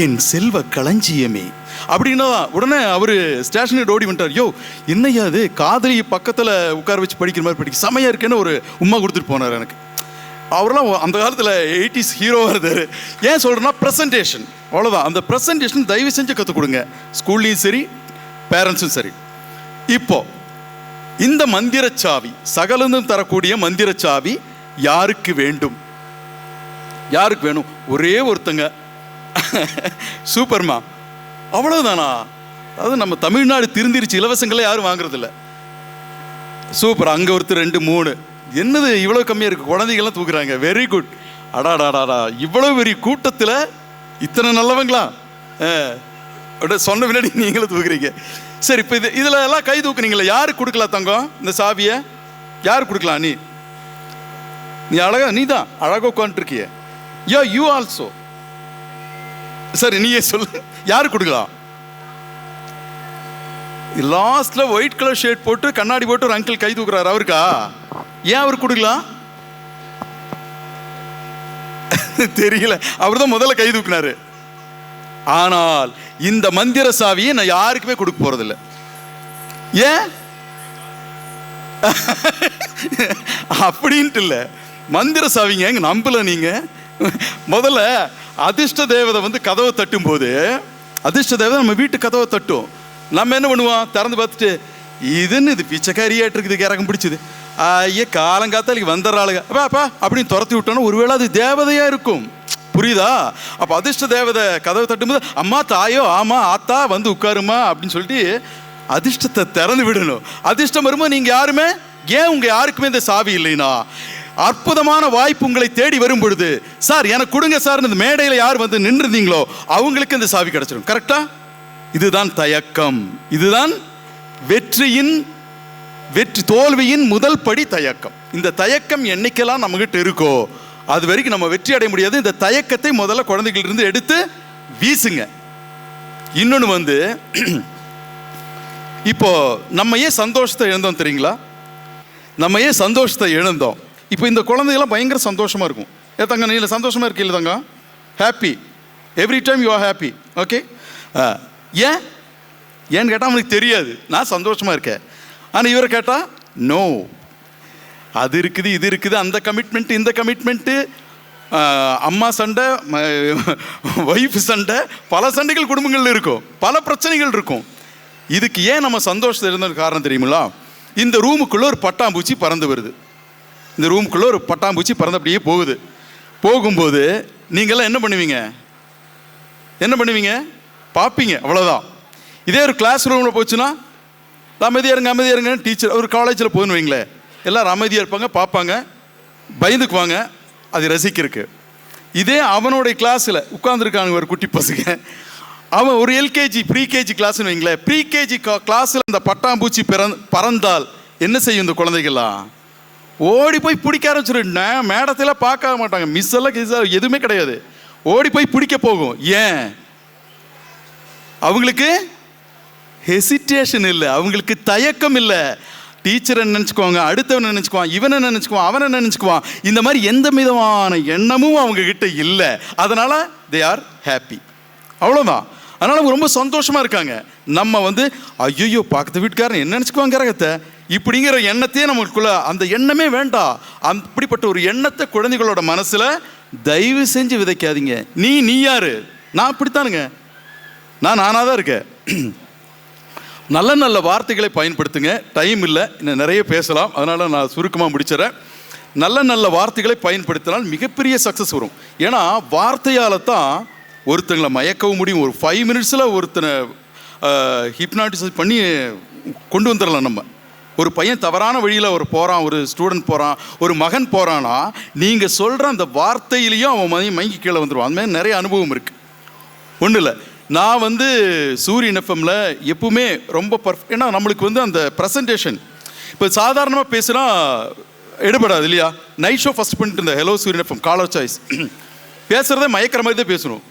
என் செல்வ களஞ்சியமே அப்படின்னா உடனே அவர் ஸ்டேஷனுக்கு ஓடி வந்துட்டார். யோ என்னையா அது, காதலி பக்கத்தில் உட்கார வச்சு படிக்கிற மாதிரி படிக்க செமையாக இருக்கேன்னு ஒரு உம்மா கொடுத்துட்டு போனார் எனக்கு. அவரெல்லாம் அந்த காலத்தில் 80s ஹீரோவாக இருந்தார். ஏன் சொல்கிறேன்னா ப்ரெசன்டேஷன், அவ்வளோதான். அந்த ப்ரெசன்டேஷன் தயவு செஞ்சு கற்றுக் கொடுங்க, ஸ்கூல்லையும் சரி பேரண்ட்ஸும் சரி. இப்போ இந்த மந்திரச்சாவி, சகலந்தும் தரக்கூடிய மந்திரச்சாவி யாருக்கு வேண்டும்? யாருக்கு வேணும்? ஒரே ஒருத்தங்க சூப்பர்மா. அவ்வளோதானா? அதாவது நம்ம தமிழ்நாடு திருந்திருச்சு, இலவசங்களை யாரும் வாங்குறதில்ல. சூப்பர். அங்கே ஒருத்தர் 2 3 என்னது இவ்வளோ கம்மியாக இருக்குது, குழந்தைகள்லாம் தூக்குறாங்க. Very good. அடாடாடாடா, இவ்வளோ பெரிய கூட்டத்தில் இத்தனை நல்லவங்களா? சொன்ன பின்னாடி நீங்களும் தூக்குறீங்க. சரி, இப்போ இதில் எல்லாம் கை தூக்குறீங்களா? யாருக்கு கொடுக்கலாம் தங்கம் இந்த சாவியை? யாருக்கு கொடுக்கலாம்? நீ அழகா, நீ தான் அழகாக உட்காந்துருக்கிய. You also. சரி, நீயே சொல்லு, யாருக்கு கொடுக்கலாம்? லாஸ்ட்ல ஒயிட் கலர் ஷர்ட் போட்டு கண்ணாடி போட்டு ஒரு அங்கிள் கை தூக்குறாரு, அவருக்கா? ஏன் அவருக்கு கொடுக்கலாம்? தெரியல, அவர் தான் முதல்ல கை தூக்குனாரு. ஆனால் இந்த மந்திர சாவியை நான் யாருக்குமே கொடுக்க போறதில்லை. ஏன் அப்படின்ட்டு இல்லை, மந்திர சாவிங்க எங்க நம்பல. நீங்க முதல்ல அதிர்ஷ்ட தேவதை வந்து கதவை தட்டும் போது, அதிர்ஷ்ட தேவதை நம்ம வீட்டு கதவை தட்டும், நம்ம என்ன பண்ணுவோம்? திறந்து பார்த்துட்டு இதுன்னு இது பிச்சைக்காரியாட்டு இருக்குது, இறக்கம் பிடிச்சது, ஐயா காலங்காத்தாலிக்கு வந்துடுறாளுங்க அப்பா அப்படின்னு துரத்தி விட்டோன்னா ஒருவேளை அது தேவதையா இருக்கும். புரியுதா? அப்போ அதிர்ஷ்ட தேவதை கதவை தட்டும்போது அம்மா தாயோ ஆமா ஆத்தா வந்து உட்காருமா அப்படின்னு சொல்லிட்டு அதிர்ஷ்டத்தை திறந்து விடணும். அதிர்ஷ்டம் வரும்போது நீங்கள் யாருமே, ஏன் உங்க யாருக்குமே இந்த சாவி இல்லைனா, அற்புதமான வாய்ப்பு உங்களை தேடி வரும் பொழுது, சார் எனக்கு கொடுங்க சார், இந்த மேடையில் யார் வந்து நின்று இருந்தீங்களோ அவங்களுக்கு இந்த சாவி கிடைச்சிடும். கரெக்டா? இதுதான் தயக்கம். இதுதான் தோல்வியின் முதல் படி தயக்கம். இந்த தயக்கம் என்னைக்கெல்லாம் நம்மகிட்ட இருக்கோ அது வரைக்கும் நம்ம வெற்றி அடைய முடியாது. இந்த தயக்கத்தை முதல்ல குழந்தைகளிலிருந்து எடுத்து வீசுங்க. இன்னொன்று வந்து, இப்போ நம்ம ஏன் சந்தோஷத்தை இழந்தோம் தெரியுங்களா? நம்ம ஏன் சந்தோஷத்தை இழந்தோம்? இப்போ இந்த குழந்தைகள்லாம் பயங்கர சந்தோஷமாக இருக்கும். தங்க நீ சந்தோஷமாக இருக்கீங்களா தங்க? Happy every time you are happy. Okay. ஏன்னு கேட்டால் அவனுக்கு தெரியாது நான் சந்தோஷமாக இருக்கேன். ஆனால் இவரை கேட்டால் நோ, அது இருக்குது இது இருக்குது, அந்த கமிட்மெண்ட்டு இந்த கமிட்மெண்ட்டு, அம்மா சண்டை, ஒய்ஃப் சண்டை, பல சண்டைகள் குடும்பங்களில் இருக்கும், பல பிரச்சனைகள் இருக்கும். இதுக்கு ஏன் நம்ம சந்தோஷத்தில் இருந்த காரணம் தெரியுங்களா? இந்த ரூமுக்குள்ளே ஒரு பட்டாம்பூச்சி பறந்து வருது. இந்த ரூமுக்குள்ளே ஒரு பட்டாம்பூச்சி பறந்து அப்படியே போகுது. போகும்போது நீங்கள்லாம் என்ன பண்ணுவீங்க? பார்ப்பீங்க, அவ்வளோதான். இதே ஒரு கிளாஸ் ரூமில் போச்சுன்னா அமைதியாக இருங்க டீச்சர், ஒரு காலேஜில் போகணும் வைங்களேன், எல்லோரும் அமைதியாக இருப்பாங்க, பார்ப்பாங்க, பயந்துக்குவாங்க, அது ரசிக்கிறதுக்கு. இதே அவனுடைய கிளாஸில் உட்காந்துருக்காங்க ஒரு குட்டி பசங்க, அவன் ஒரு எல்கேஜி ப்ரீகேஜி கிளாஸ்ன்னு வைங்களேன், ப்ரீகேஜி கிளாஸில் அந்த பட்டாம்பூச்சி பறந்தால் என்ன செய்யும் இந்த குழந்தைகள்லாம்? ஓடி போய் பிடிக்க ஆரம்பிச்சிருந்தா மேடத்தில் பார்க்க மாட்டாங்க, மிஸ் எல்லாம் எதுவுமே கிடையாது, ஓடி போய் பிடிக்க போகும். ஏன்? அவங்களுக்கு ஹெசிடேஷன் இல்லை, அவங்களுக்கு தயக்கம் இல்லை. டீச்சரை நினச்சிக்குவாங்க, அடுத்தவனை நினச்சிக்குவான், இவனை நினச்சிக்குவான், அவனை நினச்சிக்குவான், இந்த மாதிரி எந்த விதமான எண்ணமும் அவங்க கிட்ட இல்லை. அதனால் தே ஆர் ஹாப்பி, அவ்வளோதான். அதனால் அவங்க ரொம்ப சந்தோஷமாக இருக்காங்க. நம்ம வந்து ஐயோ பக்கத்து வீட்டுக்காரன் என்ன நினச்சிக்குவாங்க கிரகத்தை இப்படிங்கிற எண்ணத்தையே நமக்குள்ள, அந்த எண்ணமே வேண்டாம். அப்படிப்பட்ட ஒரு எண்ணத்தை குழந்தைகளோட மனசில் தயவு செஞ்சு விதைக்காதீங்க. நீ யாரு? நான் அப்படித்தானுங்க, நானாக தான் இருக்கேன். நல்ல நல்ல வார்த்தைகளை பயன்படுத்துங்க. டைம் இல்லை, இன்னும் நிறைய பேசலாம், அதனால் நான் சுருக்கமாக முடிச்சிடறேன். நல்ல வார்த்தைகளை பயன்படுத்தினால் மிகப்பெரிய சக்ஸஸ் வரும். ஏன்னா வார்த்தையால் தான் ஒருத்தங்களை மயக்கவும் முடியும். ஒரு 5 மினிட்ஸில் ஒருத்தனை ஹிப்னாட்டிசைஸ் பண்ணி கொண்டு வந்துடலாம். நம்ம ஒரு பையன் தவறான வழியில் போகிறான், ஒரு ஸ்டூடெண்ட் போகிறான், ஒரு மகன் போகிறான்னா நீங்கள் சொல்கிற அந்த வார்த்தையிலையும் அவன் மயங்கி கீழே வந்துடுவான். அந்த மாதிரி நிறைய அனுபவம் இருக்குது. ஒன்றும் இல்லை, நான் வந்து சூரியன் எஃப்எம்மில் எப்பவுமே ரொம்ப ஏன்னா நம்மளுக்கு வந்து அந்த ப்ரெசன்டேஷன் இப்போ சாதாரணமாக பேசுனா எடுபடாது இல்லையா? நைட் ஷோ ஃபஸ்ட் பண்ணிட்டு இருந்த ஹலோ சூரியன் எஃப்எம் காலர் சாய்ஸ் பேசுகிறதே மயக்கிற மாதிரி தான் பேசணும்.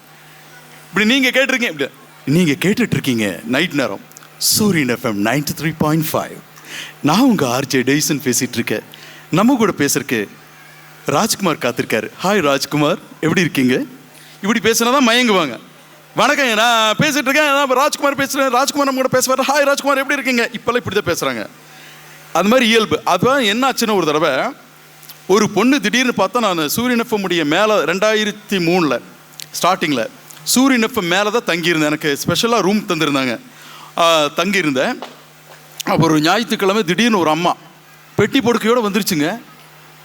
இப்படி நீங்கள் கேட்டுட்ருக்கீங்க நைட் நேரம் சூரியன் எஃப்எம் 93.5. நான் உங்கள் ஆர்ஜே டெய்சன் பேசிகிட்ருக்கேன். நம்ம கூட பேசுறதுக்கு ராஜ்குமார் காத்திருக்காரு. ஹாய் ராஜ்குமார், எப்படி இருக்கீங்க? இப்படி பேசுனா தான் மயங்குவாங்க. வணக்கம், நான் பேசிகிட்டு இருக்கேன், ராஜ்குமார் பேசுகிறேன், ராஜ்குமார் நம்ம கூட பேசுவார், ஹாய் ராஜ்குமார் எப்படி இருக்கீங்க? இப்போல்லாம் இப்படி தான் பேசுகிறாங்க. அது மாதிரி இயல்பு. அதுதான் என்ன ஆச்சுன்னா, ஒரு தடவை ஒரு பொண்ணு திடீர்னு பார்த்தா, நான் சூரியன் எஃப்எம் உடைய மேலே 2003 ஸ்டார்டிங்கில் சூரியன் எஃப்எம் மேலே தான் தங்கியிருந்தேன். எனக்கு ஸ்பெஷலாக ரூம் தந்திருந்தாங்க, தங்கியிருந்தேன். அப்போ ஒரு ஞாயிற்றுக்கிழமை திடீர்னு ஒரு அம்மா பெட்டி படுக்கையோடு வந்துருச்சுங்க.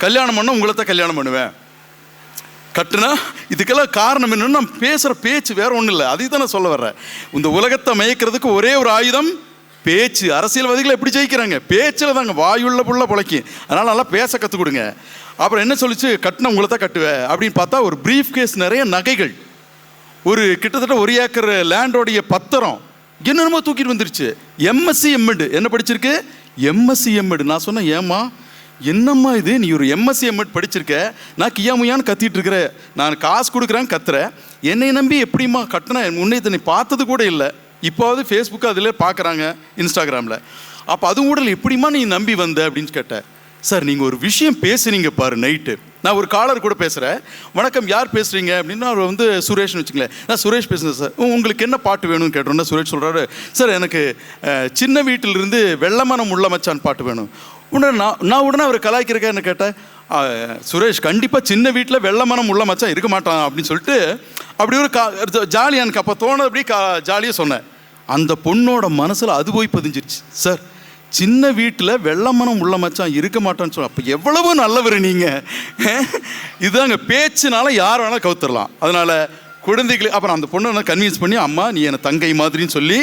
கல்யாணம் பண்ணால் உங்களை தான் கல்யாணம் பண்ணுவேன், கட்டுனா இதுக்கெல்லாம் காரணம் என்னன்னு நான் பேசுகிற பேச்சு வேற ஒன்றும் இல்லை. அதுக்கு தான் நான் சொல்ல வர்றேன். இந்த உலகத்தை மயக்கிறதுக்கு ஒரே ஒரு ஆயுதம் பேச்சு. அரசியல்வாதிகளை எப்படி ஜெயிக்கிறாங்க? பேச்சில் தாங்க. வாயுள்ள புள்ள பிழைக்கும். அதனால் நல்லா பேச கற்றுக் கொடுங்க. அப்புறம் என்ன சொல்லிச்சு, கட்டின உங்களை தான் கட்டுவேன் அப்படின்னு பார்த்தா ஒரு ப்ரீஃப் கேஸ் நிறைய நகைகள், ஒரு கிட்டத்தட்ட 1 ஏக்கர் லேண்டோடைய பத்திரம் என்னென்னமோ தூக்கிட்டு வந்துருச்சு. எம்எஸ்சி எம்எட் என்ன படிச்சிருக்கு? MSc MEd. நான் சொன்னேன், ஏம்மா என்னம்மா இது, நீ ஒரு எம்எஸ்சி எம்எட் படிச்சிருக்க, நான் கியாமுயான்னு கத்திட்டு இருக்கிறேன், நான் காசு கொடுக்குறேன்னு கத்துறேன், என்னை நம்பி எப்படிம்மா கட்டினேன்? முன்னே நீ பார்த்தது கூட இல்லை, இப்போது ஃபேஸ்புக்கு அதில் பார்க்குறாங்க, இன்ஸ்டாகிராமில். அப்போ அதுவும் கூட எப்படிம்மா நீ நம்பி வந்த அப்படின்னு கேட்டேன். சார் நீங்கள் ஒரு விஷயம் பேசுனீங்க பாரு நைட்டு. நான் ஒரு காலர் கூட பேசுகிறேன். வணக்கம், யார் பேசுகிறீங்க அப்படின்னா அவர் வந்து சுரேஷ்னு வச்சுங்களேன். நான் சுரேஷ் பேசுகிறேன் சார். உங்களுக்கு என்ன பாட்டு வேணும்னு கேட்டோன்னா சுரேஷ் சொல்கிறாரு, சார் எனக்கு சின்ன வீட்டிலிருந்து வெள்ளமனம் உள்ள மச்சான் பாட்டு வேணும். உடனே அவர் கலாய்க்கிறக்க என்ன கேட்டேன், சுரேஷ் கண்டிப்பாக சின்ன வீட்டில் வெள்ளமனம் உள்ள மச்சான் இருக்க மாட்டான் அப்படின்னு சொல்லிட்டு அப்படி ஒரு ஜாலியாக எனக்கு அப்போ தோணுது, அப்படி ஜாலியாக சொன்னேன். அந்த பொண்ணோட மனசில் அது போய் பதிஞ்சிருச்சு. சார் சின்ன வீட்டில் வெள்ளமனம் உள்ள மச்சான் இருக்க மாட்டான்னு சொல்ல, அப்போ எவ்வளவு நல்லவர் நீங்கள். இதுதாங்க, பேச்சுனால யார் வேணாலும் கவுத்துடலாம். அதனால் குழந்தைகள் அப்புறம் அந்த பொண்ணை கன்வின்ஸ் பண்ணி, அம்மா நீ என்னை தங்கை மாதிரின்னு சொல்லி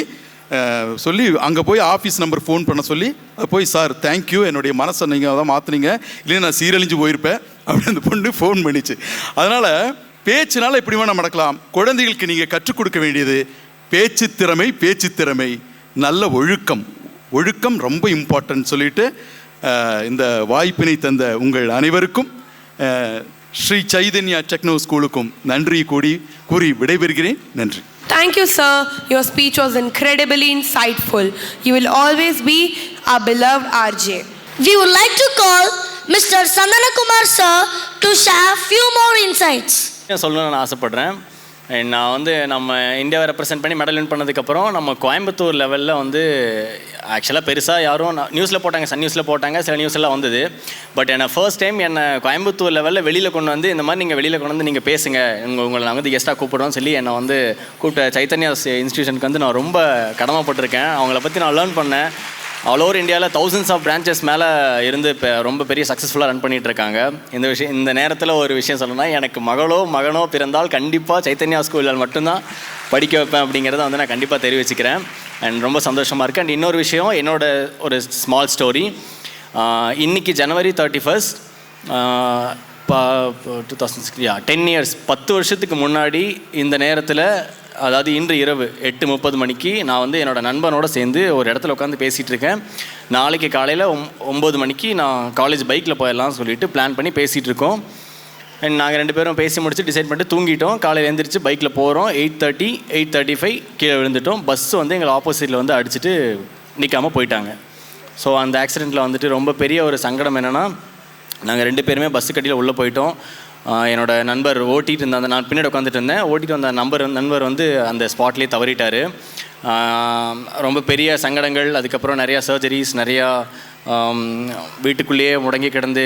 அங்கே போய் ஆஃபீஸ் நம்பர் ஃபோன் பண்ண சொல்லி போய், சார் தேங்க்யூ, என்னுடைய மனசை நீங்கள் தான் மாற்றினீங்க, இல்லைன்னா நான் சீரழிஞ்சு போயிருப்பேன் அப்படின்னு அந்த பொண்ணு ஃபோன் பண்ணிச்சு. அதனால் பேச்சுனால எப்படி வேணால் நடக்கலாம். குழந்தைகளுக்கு நீங்கள் கற்றுக் கொடுக்க வேண்டியது பேச்சு திறமை, நல்ல ஒழுக்கம் ரொம்ப இம்பார்ட்டன்ட் சொல்லிட்டு இந்த வாய்ப்பினை தந்த உங்கள் அனைவருக்கும் ஸ்ரீ சைதன்யா டெக்னோ ஸ்கூலுக்கும் நன்றி கூறி விடைபெறுகிறேன். நன்றி. Thank you, sir. Your speech was incredibly insightful. You will always be our beloved RJ. We would like to call Mr. Sandana Kumar sir to share few more insights. சொல்லணும்னு நான் ஆசைப்படுறேன். நான் வந்து நம்ம இந்தியாவை ரெப்ரசென்ட் பண்ணி மெடல் வின் பண்ணதுக்கப்புறம் நம்ம கோயம்புத்தூர் லெவலில் வந்து ஆக்சுவலாக பெருசாக யாரும் நியூஸில் போட்டாங்க, சன் நியூஸில் போட்டாங்க, சில நியூஸ்லாம் வந்தது. பட் என்னை ஃபர்ஸ்ட் டைம் என்னை கோயம்புத்தூர் லெவலில் வெளியில் கொண்டு வந்து, இந்த மாதிரி நீங்கள் வெளியில் கொண்டு வந்து நீங்கள் பேசுங்க, உங்களை நான் வந்து கெஸ்ட்டாக கூப்பிடுவோம்னு சொல்லி என்னை வந்து கூப்பிட்ட சைத்தன்யா இன்ஸ்டியூஷனுக்கு வந்து நான் ரொம்ப கடமைப்பட்டிருக்கேன். அவங்கள பற்றி நான் லேர்ன் பண்ணேன். ஆல் ஓவர் இந்தியாவில் thousands ஆஃப் பிரான்ச்சஸ் மேலே இருந்து இப்போ ரொம்ப பெரிய சக்ஸஸ்ஃபுல்லாக ரன் பண்ணிகிட்டு இருக்காங்க. இந்த நேரத்தில் ஒரு விஷயம் சொல்லணும்னா, எனக்கு மகனோ பிறந்தால் கண்டிப்பாக சைத்தன்யா ஸ்கூலில் மட்டும்தான் படிக்க வைப்பேன் அப்படிங்கிறத வந்து நான் கண்டிப்பாக தெரிவிச்சுக்கிறேன். அண்ட் ரொம்ப சந்தோஷமாக இருக்குது. அண்ட் இன்னொரு விஷயம், என்னோட ஒரு ஸ்மால் ஸ்டோரி. இன்றைக்கி January 31st 2006 10 years 10 வருஷத்துக்கு முன்னாடி இந்த நேரத்தில், அதாவது இன்று இரவு 8:30 மணிக்கு நான் வந்து என்னோடய நண்பனோடு சேர்ந்து ஒரு இடத்துல உட்காந்து பேசிகிட்டு இருக்கேன். நாளைக்கு காலையில் 9 மணிக்கு நான் காலேஜ் பைக்கில் போயிடலாம்னு சொல்லிட்டு பிளான் பண்ணி பேசிகிட்டு இருக்கோம். அண்ட் நாங்கள் 2 பேரும் பேசி முடிச்சு டிசைட் பண்ணிட்டு தூங்கிட்டோம். காலையில் எழுந்திரிச்சு பைக்கில் போகிறோம். 8:30 8:35 கீழே விழுந்துட்டோம். பஸ்ஸு வந்து எங்களை ஆப்போசிட்டில் வந்து அடிச்சுட்டு நிற்காமல் போயிட்டாங்க. ஸோ அந்த ஆக்சிடெண்ட்டில் வந்துட்டு ரொம்ப பெரிய ஒரு சங்கடம் என்னென்னா, நாங்கள் 2 பேருமே பஸ்ஸு கட்டியில் உள்ளே போயிட்டோம். என்னோட நண்பர் ஓட்டிகிட்டு இருந்த நான் பின்னாடி உட்காந்துட்டு இருந்தேன். ஓட்டிகிட்டு வந்த நண்பர் வந்து அந்த ஸ்பாட்லேயே தவறிட்டார். ரொம்ப பெரிய சங்கடங்கள், அதுக்கப்புறம் நிறையா சர்ஜரிஸ், நிறையா வீட்டுக்குள்ளேயே முடங்கி கிடந்து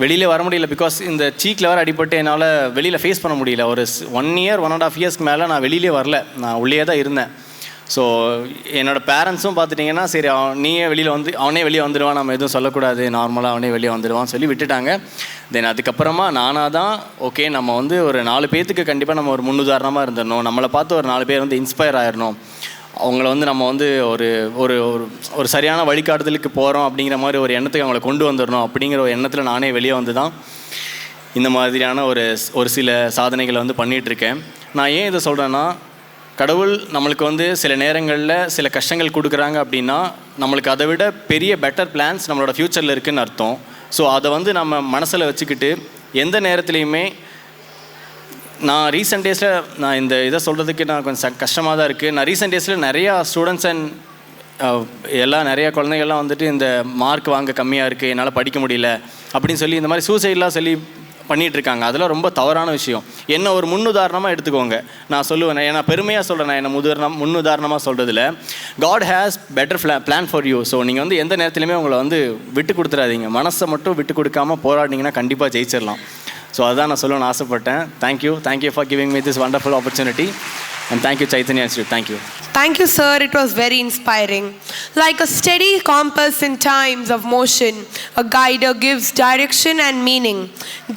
வெளியில் வர முடியல. பிகாஸ் இந்த சீக்கில் வர அடிபட்டு என்னால் வெளியில் ஃபேஸ் பண்ண முடியல. ஒரு 1 year 1.5 yearsக்கு மேலே நான் வெளியிலே வரல, நான் உள்ளே தான் இருந்தேன். ஸோ என்னோடய பேரண்ட்ஸும் பார்த்துட்டிங்கன்னா, சரி அவனே வெளியே வந்துடுவான், நம்ம எதுவும் சொல்லக்கூடாது, நார்மலாக அவனே வெளியே வந்துடுவான்னு சொல்லி விட்டுட்டாங்க. தென் அதுக்கப்புறமா நானாக தான் ஓகே, நம்ம வந்து ஒரு 4 பேர்த்துக்கு கண்டிப்பாக நம்ம ஒரு முன்னுதாரணமாக இருந்துடணும், நம்மளை பார்த்து ஒரு 4 பேர் வந்து இன்ஸ்பயர் ஆகிடணும், அவங்கள வந்து நம்ம வந்து ஒரு ஒரு ஒரு சரியான வழிகாட்டுதலுக்கு போகிறோம் அப்படிங்கிற மாதிரி ஒரு எண்ணத்துக்கு அவங்கள கொண்டு வந்துடணும் அப்படிங்கிற ஒரு எண்ணத்தில் நானே வெளியே வந்து தான் இந்த மாதிரியான ஒரு சில சாதனைகளை வந்து பண்ணிகிட்ருக்கேன். நான் ஏன் இதை சொல்கிறேன்னா, கடவுள் நம்மளுக்கு வந்து சில நேரங்களில் சில கஷ்டங்கள் கொடுக்குறாங்க அப்படின்னா, நம்மளுக்கு அதை விட பெரிய பெட்டர் பிளான்ஸ் நம்மளோட ஃப்யூச்சரில் இருக்குதுன்னு அர்த்தம். ஸோ அதை வந்து நம்ம மனசில் வச்சுக்கிட்டு எந்த நேரத்துலையுமே, நான் ரீசெண்ட் டேஸில் நான் இந்த இதை சொல்கிறதுக்கு நான் கொஞ்சம் கஷ்டமாக தான் இருக்குது. நான் ரீசெண்ட் டேஸில் நிறையா ஸ்டூடெண்ட்ஸ் அண்ட் நிறையா குழந்தைகள்லாம் வந்துட்டு இந்த மார்க் வாங்க கம்மியாக இருக்குது, என்னால் படிக்க முடியல அப்படின்னு சொல்லி இந்த மாதிரி சூசைட்லாம் சொல்லி பண்ணிகிட்ருக்காங்க. அதெல்லாம் ரொம்ப தவறான விஷயம். என்ன ஒரு முன்னுதாரணமாக எடுத்துக்கோங்க. நான் சொல்லுவேன், ஏன்னா பெருமையாக சொல்கிறேன், நான் என்ன முன்னுதாரணமாக சொல்கிறதில்ல. God has better plan for you. So நீங்கள் வந்து எந்த நேரத்துலையுமே உங்களை வந்து விட்டு கொடுத்துடாதீங்க. மனசை மட்டும் விட்டு கொடுக்காமல் போராடினீங்கன்னா கண்டிப்பாக ஜெயிச்சிடலாம். ஸோ அதுதான் நான் சொல்லணும்னு ஆசைப்பட்டேன். Thank you for giving me this wonderful opportunity and thank you Chaitanya institute. Thank you. Thank you, sir. It was very inspiring. Like a steady compass in times of motion, a guider gives direction and meaning.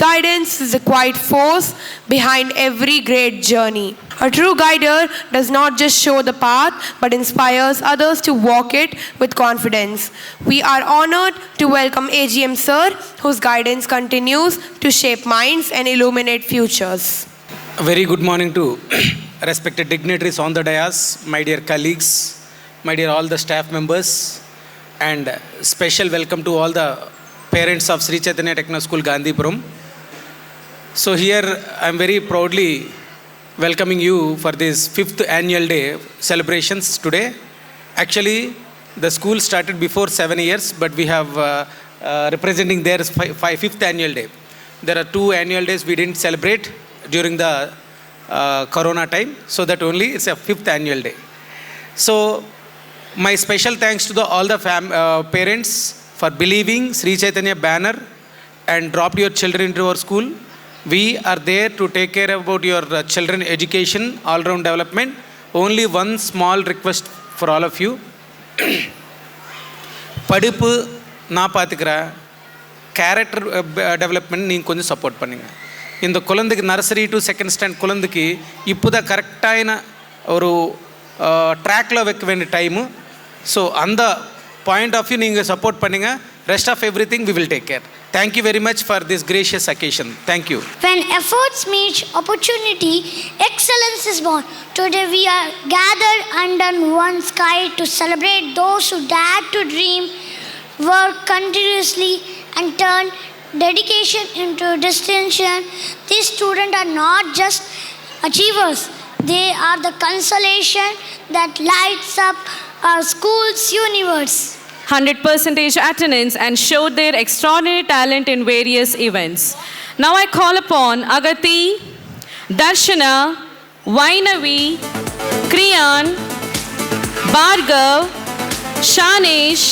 Guidance is the quiet force behind every great journey. A true guider does not just show the path, but inspires others to walk it with confidence. We are honored to welcome AGM Sir, whose guidance continues to shape minds and illuminate futures. A very good morning to respected dignitaries on the dais, my dear colleagues, my dear all the staff members, and special welcome to all the parents of Sri Chaitanya Techno School, Gandhipuram. So here I am very proudly welcoming you for this 5th annual day celebrations today. Actually, the school started before 7 years, but we have representing their 5th annual day. There are 2 annual days we didn't celebrate during the Corona time, so that only it's a 5th annual day. So my special thanks to all the parents for believing Sri Chaitanya banner and dropped your children into our school. We are there to take care about your children education, all-round development. Only one small request for all of you. படிப்பு நான் பார்த்துக்கிறேன், character development நீங்கள் கொஞ்சம் support பண்ணுங்கள். இந்த குழந்தைக்கு nursery to second stand குழந்தைக்கு இப்போ தான் கரெக்டான ஒரு ட்ராக்கில் வைக்க வேண்டிய டைமு. ஸோ அந்த பாயிண்ட் ஆஃப் வியூ நீங்கள் சப்போர்ட் பண்ணுங்கள். Rest of everything we will take care. Thank you very much for this gracious occasion. Thank you. When efforts meet opportunity, excellence is born. Today we are gathered under one sky to celebrate those who dare to dream, work continuously, and turn dedication into distinction. These students are not just achievers, they are the consolation that lights up our school's universe. 100% attendance and showed their extraordinary talent in various events. Now I call upon Agati, Darshana, Vainavi, Kriyan, Bhargav, Shanesh,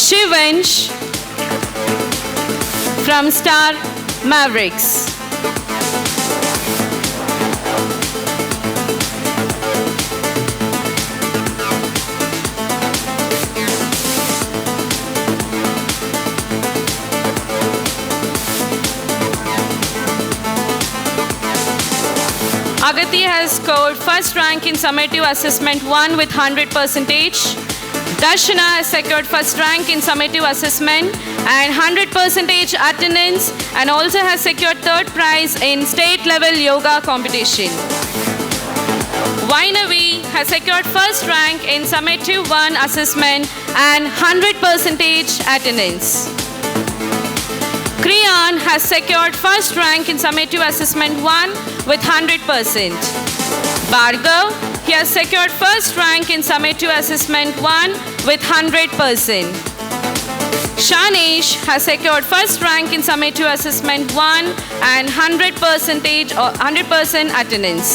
Shivansh from Star Mavericks. Agati has scored first rank in summative assessment 1 with 100%. Darshana has secured first rank in summative assessment and 100% attendance, and also has secured third prize in state level yoga competition. Vainavi has secured first rank in summative 1 assessment and 100% attendance. Kriyan has secured first rank in summative assessment 1 with 100%. Bhargav, he has secured first rank in summative assessment 1 with 100%. Shanesh has secured first rank in summative assessment 1 and 100% attendance.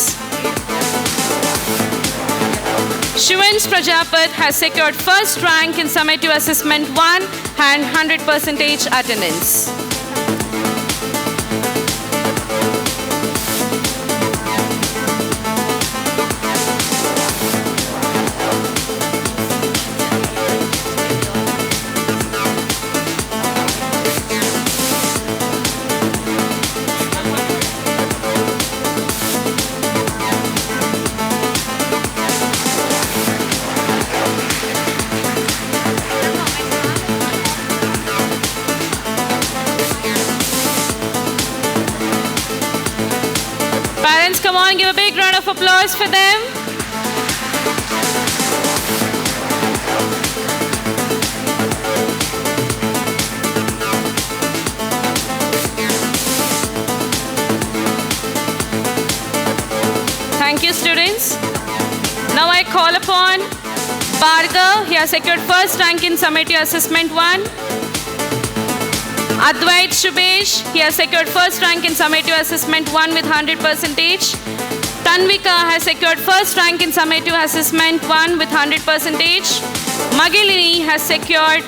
Shivansh Prajapat has secured first rank in summative assessment 1 and 100% attendance. Parents, come on, give a big round of applause for them. Thank you, students. Now I call upon Bhargav. He has secured first rank in summative assessment 1. Advait Shubesh, he has secured first rank in summative assessment 1 with 100%. Tanvika has secured first rank in summative assessment 1 with 100%. Magilini has secured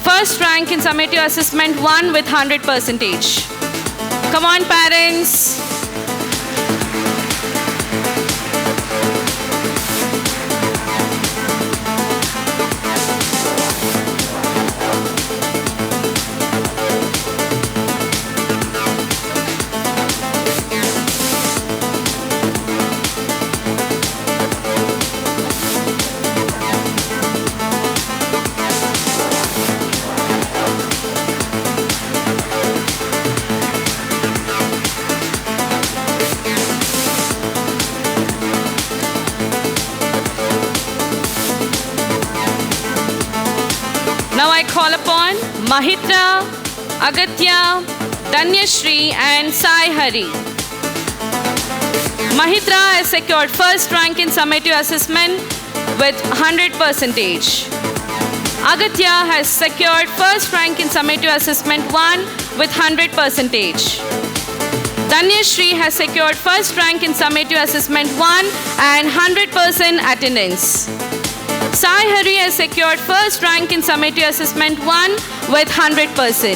first rank in summative assessment 1 with 100%. Come on, parents. Mahitra, Agatya, Danyashri and Sai Hari. Mahitra has secured first rank in summative assessment with 100%. Agatya has secured first rank in summative assessment 1 with 100%. Danyashri has secured first rank in summative assessment 1 and 100% attendance. Sai Hari has secured first rank in summative assessment 1 with 100%.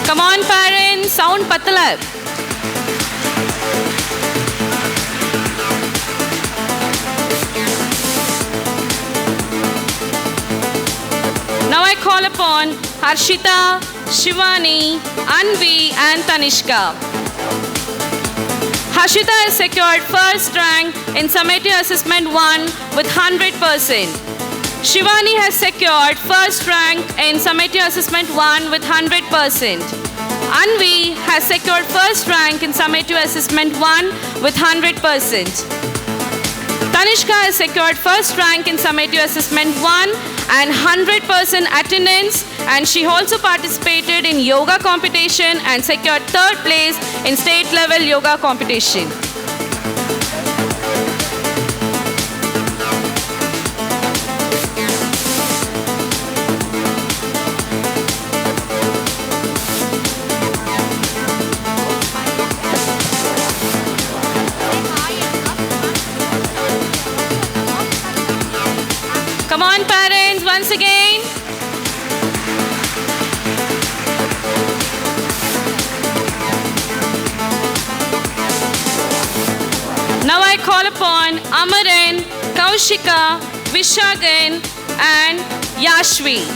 Come on parents, sound patala. Now I call upon Harshita, Shivani, Anvi and Tanishka. Harshita has secured first rank in summative assessment 1 with 100%. Shivani has secured first rank in summative assessment 1 with 100%. Anvi has secured first rank in summative assessment 1 with 100%. Tanishka has secured first rank in summative assessment 1 and 100% attendance, and she also participated in yoga competition and secured third place in state level yoga competition. Come on parents, once again. Now I call upon Amaran, Kaushika, Vishagan and Yashvi.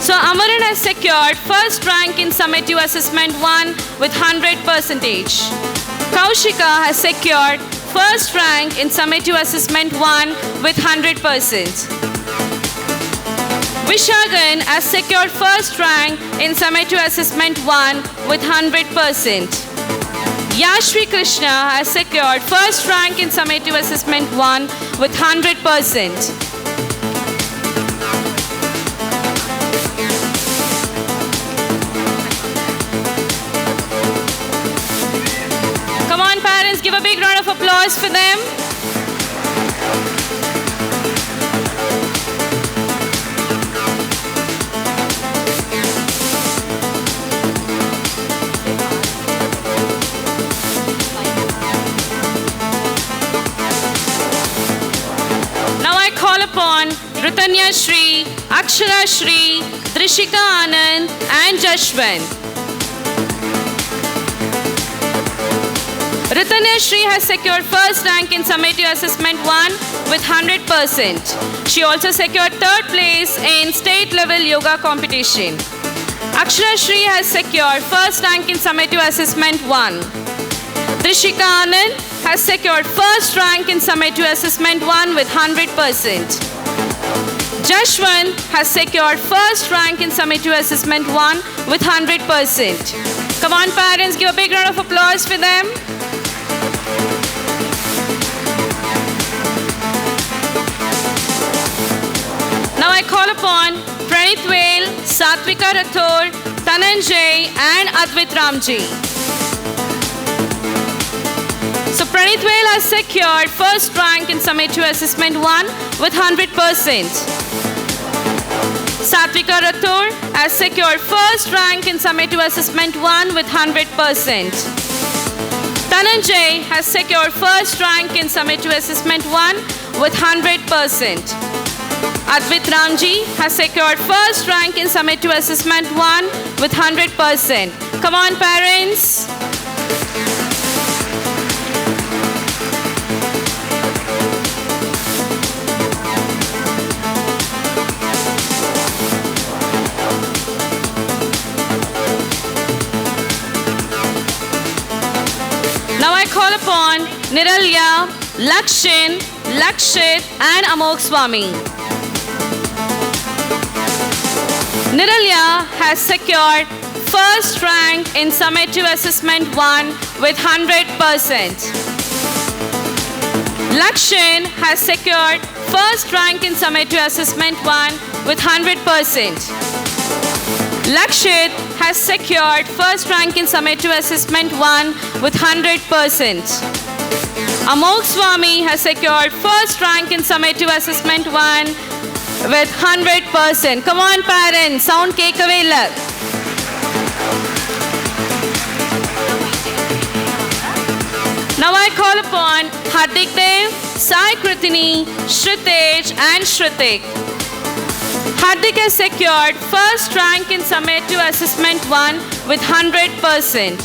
So Amaran has secured first rank in summative assessment 1 with 100%. Kaushika has secured first rank in summative assessment 1 with 100%. Vishagan has secured first rank in summative assessment 1 with 100%. Yashvi Krishna has secured first rank in summative assessment 1 with 100%. Come on parents, give a big round of applause for them. Now I call upon Ritanya Shri, Akshara Shri, Drishika Anand and Jashwan. Ritanya Shri has secured first rank in summative assessment 1 with 100%. She also secured third place in state level yoga competition. Akshara Shri has secured first rank in summative assessment 1. Drishika Anand has secured first rank in summative assessment 1 with 100%. Jashwan has secured first rank in summative assessment 1 with 100%. Come on parents, give a big round of applause for them. Now I call upon Pranit Vail, Satvika Rathore, Dhananjay and Advait Ramji. So Pranit Vail has secured first rank in summative assessment 1 with 100%. Satvika Rathore has secured first rank in summative assessment 1 with 100%. Dhananjay has secured first rank in summative assessment 1 with 100%. Advait Ramji has secured first rank in summative assessment 1 with 100%. Come on parents. Now I call upon Niralya, Lakshin, Lakshit and Amok Swami. Niralya has secured first rank in Summative Assessment 1 with 100%. Lakshin has secured first rank in Summative Assessment 1 with 100%. Lakshit has secured first rank in Summative Assessment 1 with 100%. Amok Swami has secured first rank in Summative Assessment 1 with 100%. Come on parents, sound kekave illa. Now I call upon Hardik Dev, Sai Kritini, Shritesh and Shritik. Hardik has secured first rank in Summative Assessment 1 with 100%.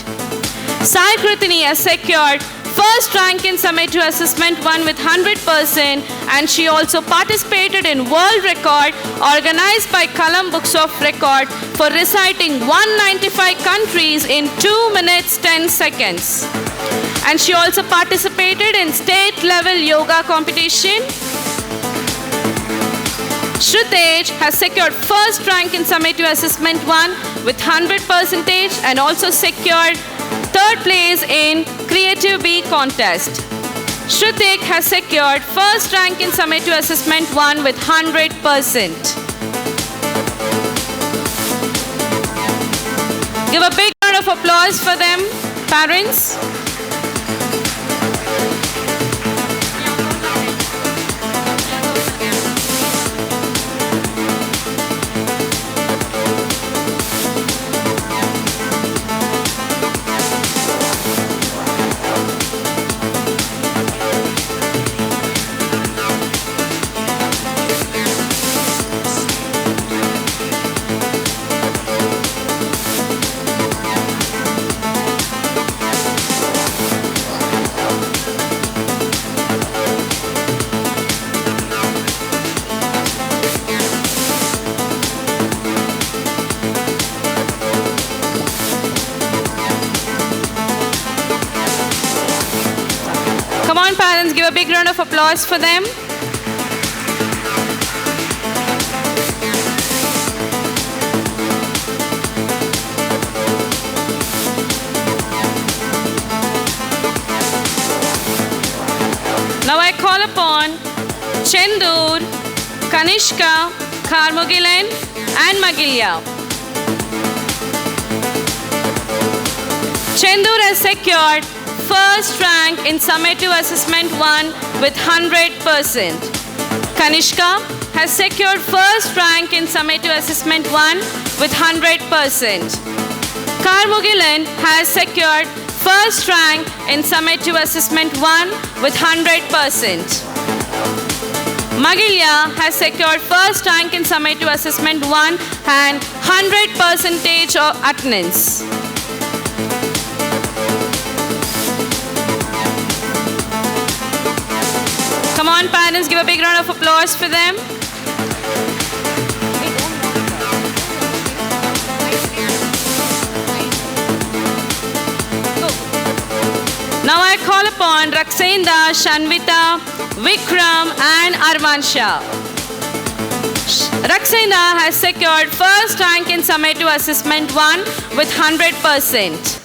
Sai Kritini has secured first rank in Summative Assessment 1 with 100%, and she also participated in World Record organized by Kalam Books of Record for reciting 195 countries in 2 minutes 10 seconds. And she also participated in state level yoga competition. Shritesh has secured first rank in Summative Assessment 1 with 100% and also secured third place in Creative Bee contest. Shritik has secured first rank in Summative Assessment 1 with 100%. Give a big round of applause for them, parents. Come on parents, give a big round of applause for them. Now I call upon Chendur, Kanishka, Karmugilan and Magilya. Chendur has secured first rank in Summative Assessment 1 with 100%. Kanishka has secured first rank in Summative Assessment 1 with 100%. Karmugilan has secured first rank in Summative Assessment 1 with 100%. Magilya has secured first rank in Summative Assessment 1 and 100% of attendance. Come on parents, give a big round of applause for them. Now I call upon Raksenda, Shanvita, Vikram and Arman Shah. Raksenda has secured first rank in Summative Assessment 1 with 100%.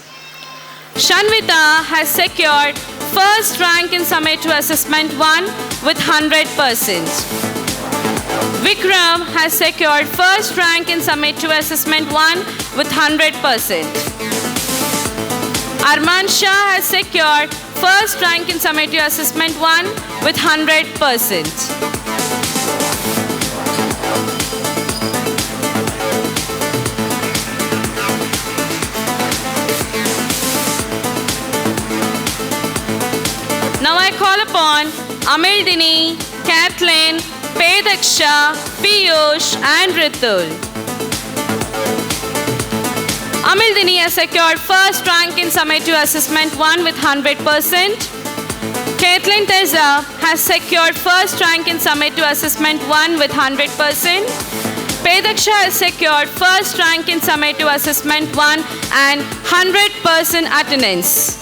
Shanvita has secured first rank in Summative Assessment 1 with 100%. Vikram has secured first rank in Summative Assessment 1 with 100%. Arman Shah has secured first rank in Summative Assessment 1 with 100%. Now I call upon Amildini, Kathleen, Pedaksha, Piyush and Ritul. Amildini has secured first rank in Summative Assessment 1 with 100%. Caitlin Teza has secured first rank in Summative Assessment 1 with 100%. Pedaksha has secured first rank in Summative Assessment 1 and 100% attendance.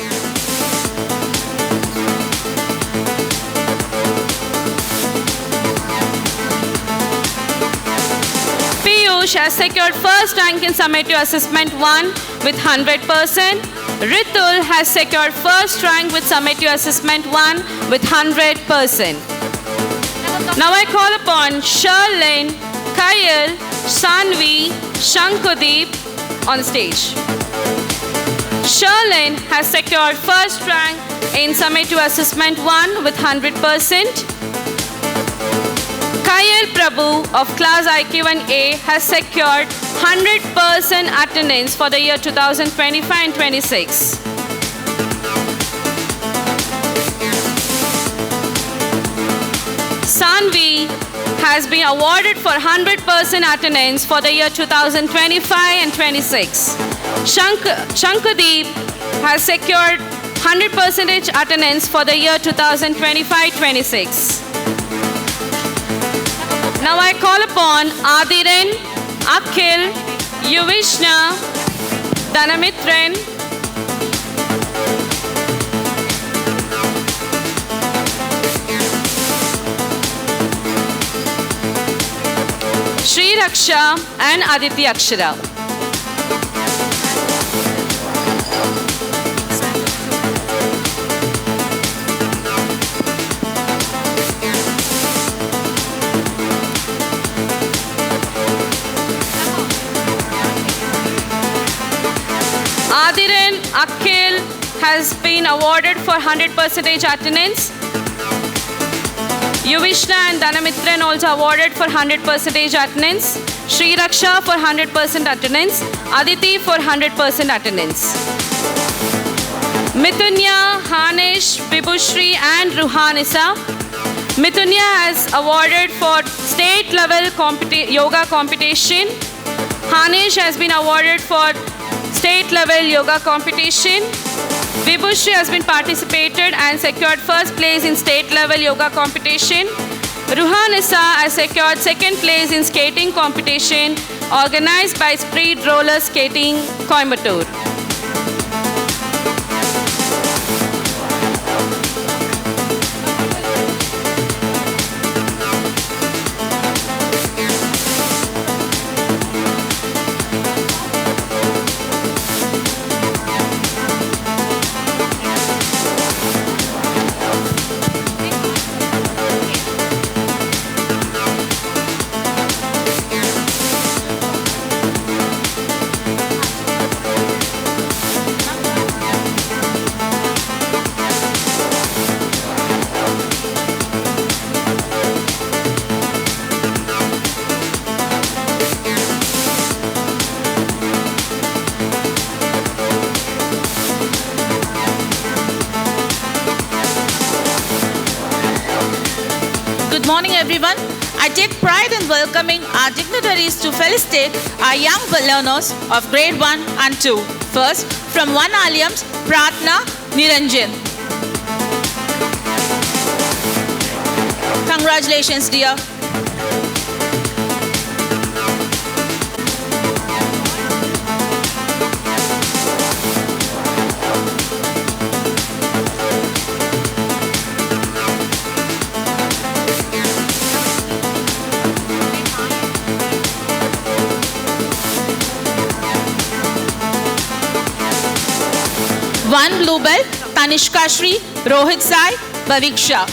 Piyush has secured first rank in Summative Assessment 1 with 100%. Ritul has secured first rank with Summative Assessment 1 with 100%. Now I call upon Sherlyn, Kayal, Sanvi, Shankudeep on the stage. Sherlyn has secured first rank in Summative Assessment 1 with 100%. Kayal Prabhu of class IQ1A has secured 100% attendance for the year 2025 and 26. Sanvi has been awarded for 100% attendance for the year 2025 and 26. Shankadeep has secured 100% attendance for the year 2025-26. Now I call upon Adiren, Akhil, Yuvishna, Dhanamitran, Sri Raksha and Aditi Akshara. Adiren Akhil has been awarded for 100% attendance. Yuvishna and Dhanamitran also awarded for 100% attendance. Sri Raksha for 100% attendance. Aditi for 100% attendance. Mitunya, Hanesh, Vibhushri and Ruhanisa. Mitunya has awarded for state level yoga competition. Hanesh has been awarded for state level yoga competition. Vibhushri has been participated and secured first place in state level yoga competition. Ruhanisa has secured second place in skating competition organized by Speed Roller Skating, Coimbatore. Good morning, everyone. I take pride in welcoming our dignitaries to felicitate our young learners of grade 1 and 2. First, from One Alliums, Pratna Niranjan. Congratulations, dear. One blue belt, Tanishka Shri, Rohit Sai, Bhaviksha.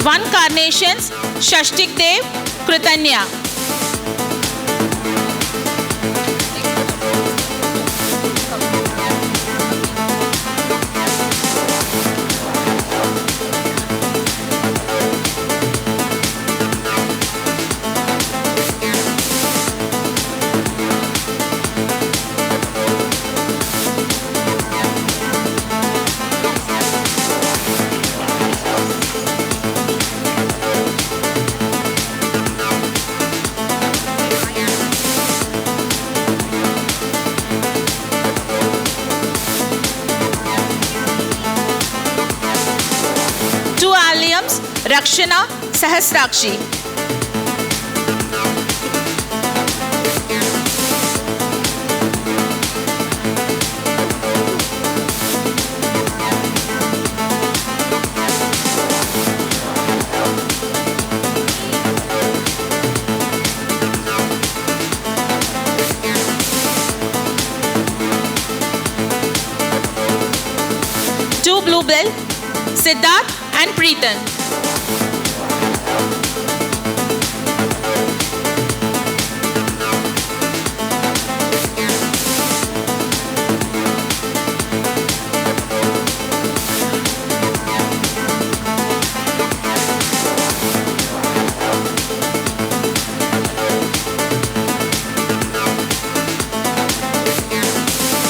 One Carnations, Shashtik Dev, Kritanya. Rakshana Sahasrakshi. Two blue belt, Siddharth and Preetan.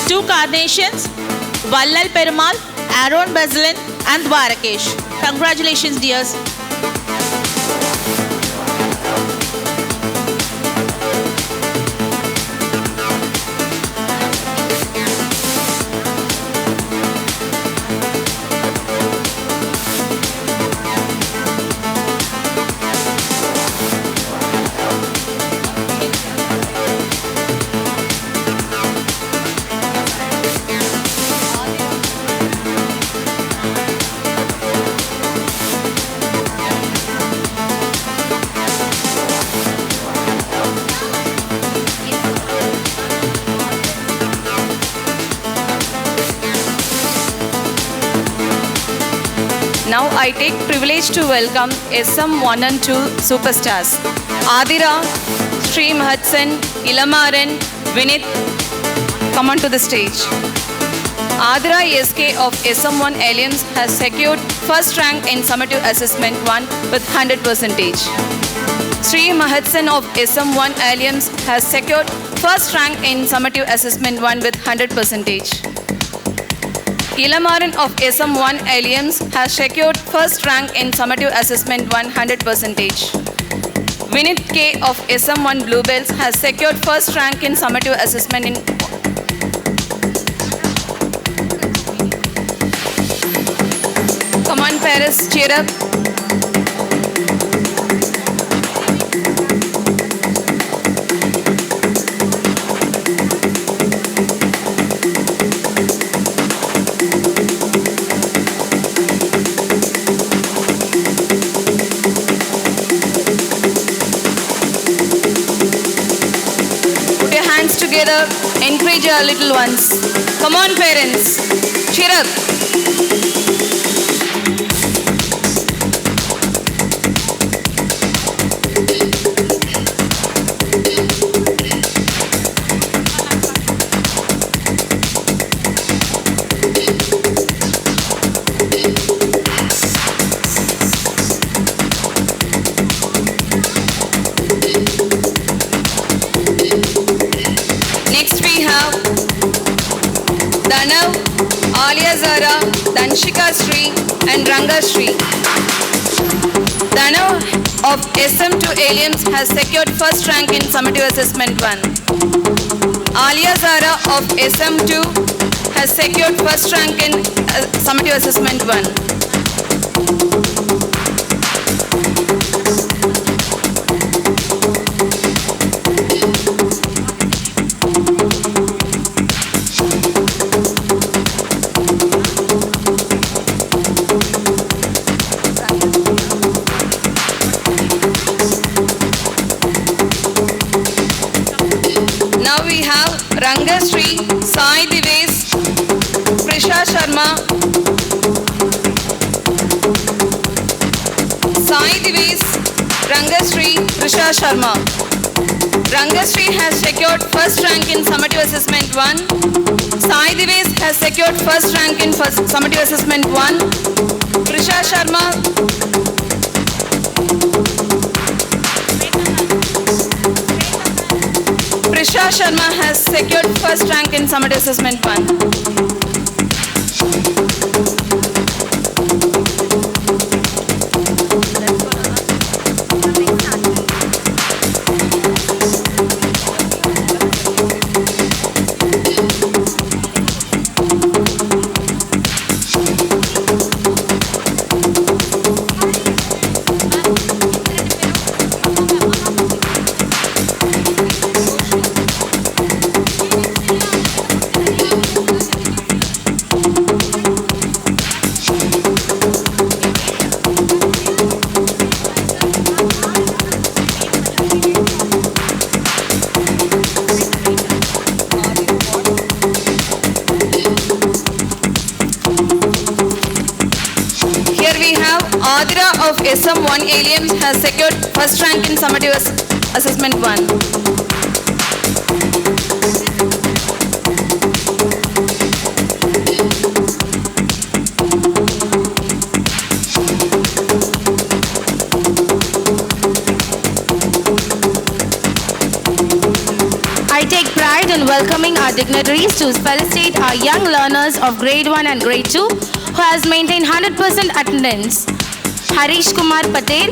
Two carnations, Vallal Perumal, Aaron Basilin and Dwarakesh. Congratulations, dears. Now I take privilege to welcome SM 1 and 2 superstars. Adira, Sri Mahatsan, Ilamaran, Vinith, come on to the stage. Adira SK of SM1 Alliance has secured first rank in Summative Assessment 1 with 100%. Sri Mahatsan of SM1 Alliance has secured first rank in Summative Assessment 1 with 100%. Ilamaran of SM1 Alliance has secured first rank in Summative Assessment 1 100%. Vinith K of SM1 Bluebells has secured first rank in Summative Assessment in Come on Paris, cheer up. Together, encourage our little ones. Come on, parents, cheer up. Danav, Alia Zara, Danshika Sri and Ranga Sri. Danav of SM2 Alliance has secured first rank in Summative Assessment 1. Alia Zara of SM2 has secured first rank in Summative Assessment 1. Now we have Rangasri, Sai Divesh, Prisha Sharma, Sai Divesh, Rangasri, Prisha Sharma. Rangasri has secured first rank in Summative Assessment 1. Sai Divesh has secured first rank in Summative Assessment 1. Prisha Sharma Prisha Sharma has secured first rank in Summative Assessment 1. Adira of SM1 Aliens has secured first rank in summative assessment 1. I take pride in welcoming our dignitaries to felicitate our young learners of grade 1 and grade 2 who has maintained 100% attendance. Harish Kumar Patel,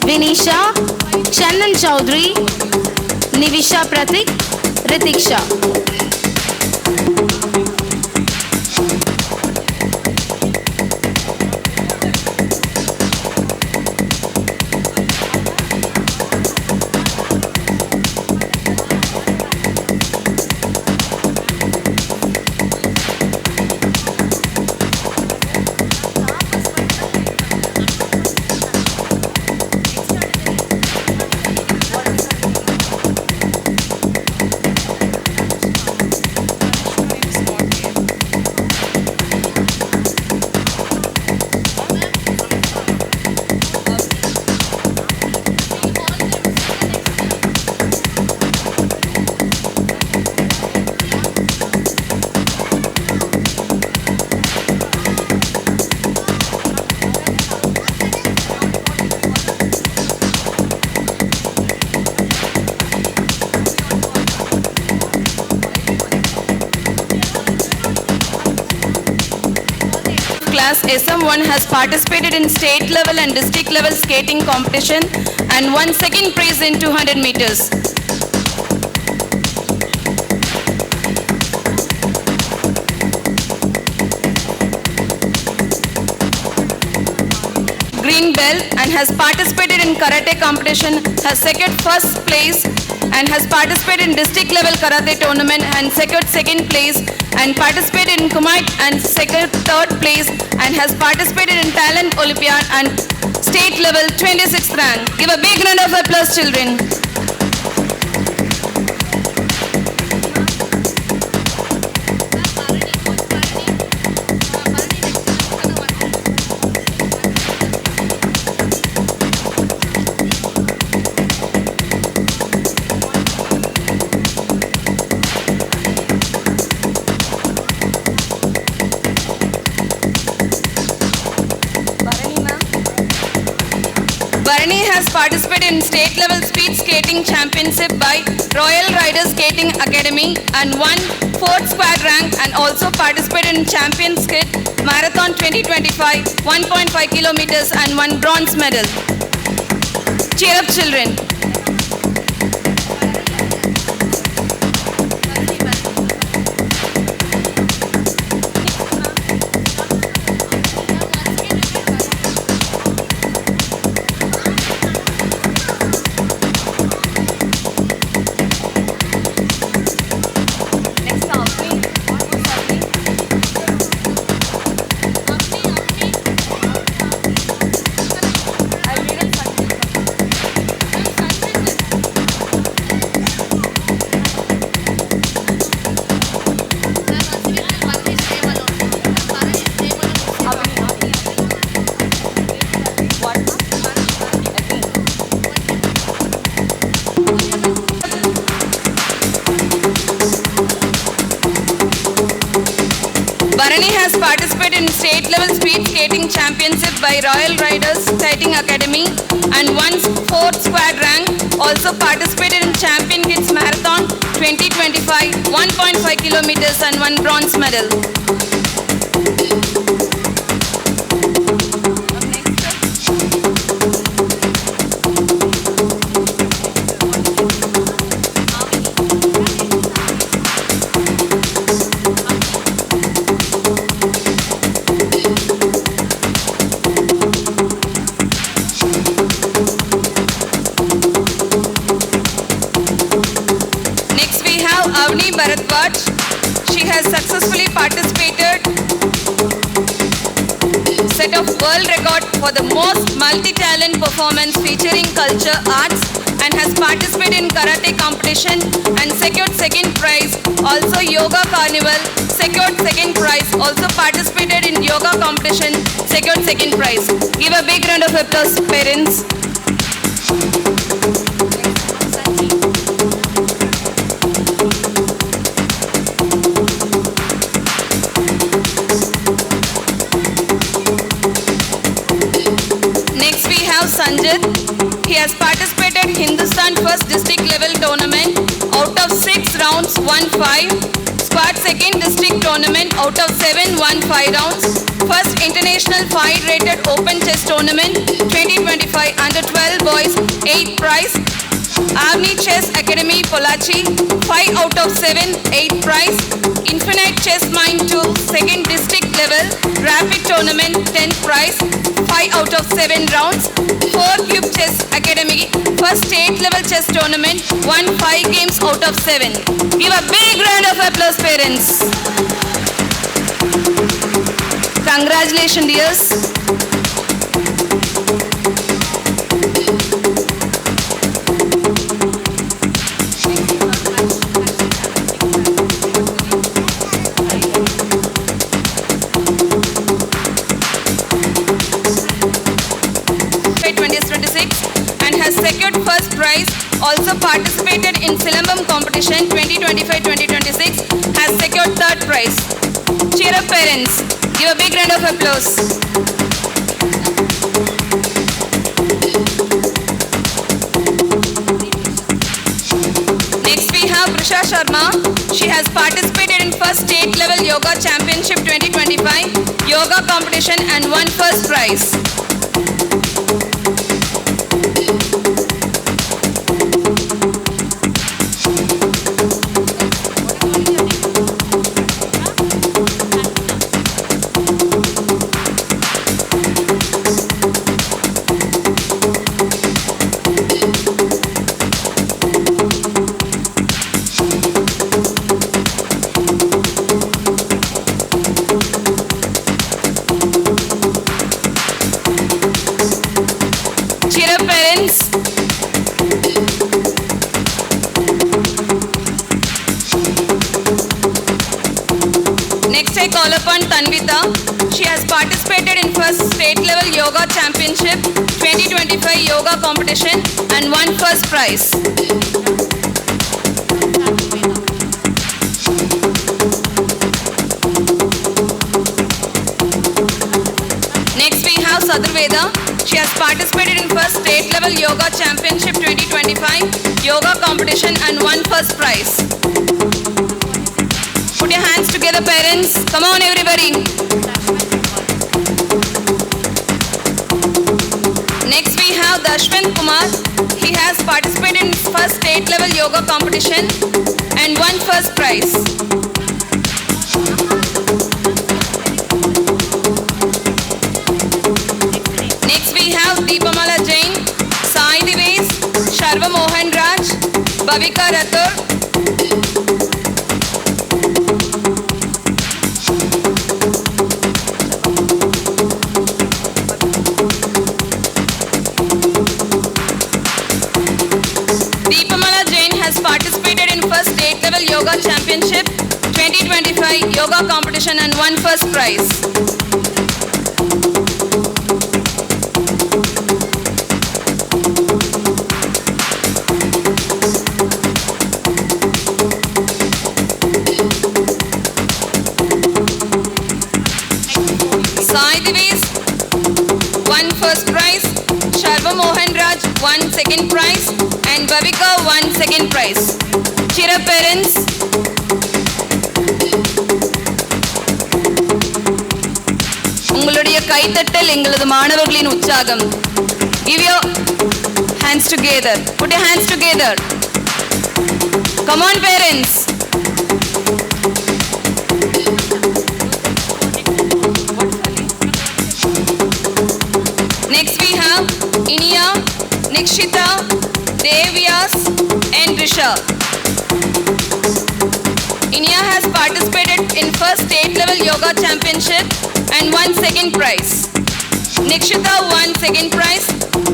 Vinisha, Chandan Chaudhary, Nivisha Pratik, Ritik Shah. Class SM1 has participated in state level and district level skating competition and won second prize in 200 meters. Green belt and has participated in karate competition, has secured first place and has participated in district level karate tournament and secured second place and participated in Kumite and secured third place and has participated in talent Olympiad and state level 26th rank. Give a big round of applause, children. Bharani has participated in state level speed skating championship by Royal Rider Skating Academy and won 4th squad rank and also participated in Champion Skid Marathon 2025, 1.5 kilometers and won bronze medal. Cheer up, children. Bharani has participated in state level speed skating championship by Royal Riders Skating Academy and won 4th squad rank. Also participated in Champion Kids Marathon 2025, 1.5 kilometers and won bronze medal. Avni Bharadwaj. She has successfully participated set of world record for the most multi-talent performance featuring culture, arts and has participated in karate competition and secured second prize. Also yoga carnival, secured second prize. Also participated in yoga competition, secured second prize. Give a big round of applause, parents. Next we have Sanjit. He has participated in Hindustan first district level tournament. Out of 6 rounds, won 5. Squad second district tournament. Out of 7, won 5 rounds. First international 5 rated open chess tournament 2025 under 12 boys, 8 prize. Avni Chess Academy Pollachi, 5 out of 7, 8 prize. Infinite Chess Mind 2 second district level rapid tournament 10 prize, 5 out of 7 rounds. 4 Cube Chess Academy first state level chess tournament, won 5 games out of 7. Give a big round of applause, parents. Congratulations, dears. First prize, also participated in Silambam competition 2025-2026, has secured third prize. Cheer up, parents. Give a big round of applause. Next we have Prisha Sharma. She has participated in first state level yoga championship 2025 yoga competition and won first prize. Next I call upon Tanvita. She has participated in first state level yoga championship 2025 yoga competition and won first prize. Next we have Sadhurveda. She has participated in first state level yoga championship 2025 yoga competition and won first prize. Put your hands together, parents. Come on, everybody. Next we have Dashwant Kumar. He has participated in first state level yoga competition and won first prize. Next we have Deepamala Jain, Sai Divesh, Sharva Mohan Raj, Bhavika Rathore. Deepamala Jain has participated in first state level yoga championship 2025 yoga competition and won first prize. Sai Divesh won first prize, Sharva Mohan Raj won second prize and Bhavika won second prize. Cheer up, parents. உங்களுடைய கைத்தட்டல் எங்களது மாணவர்களின் உற்சாகம். Give your hands together. Put your hands together. Come on, parents. Next we have Inia, Nikshita, Devyas and Risha. Inia has participated in first state level yoga championship and won second prize. Nikshita won second prize,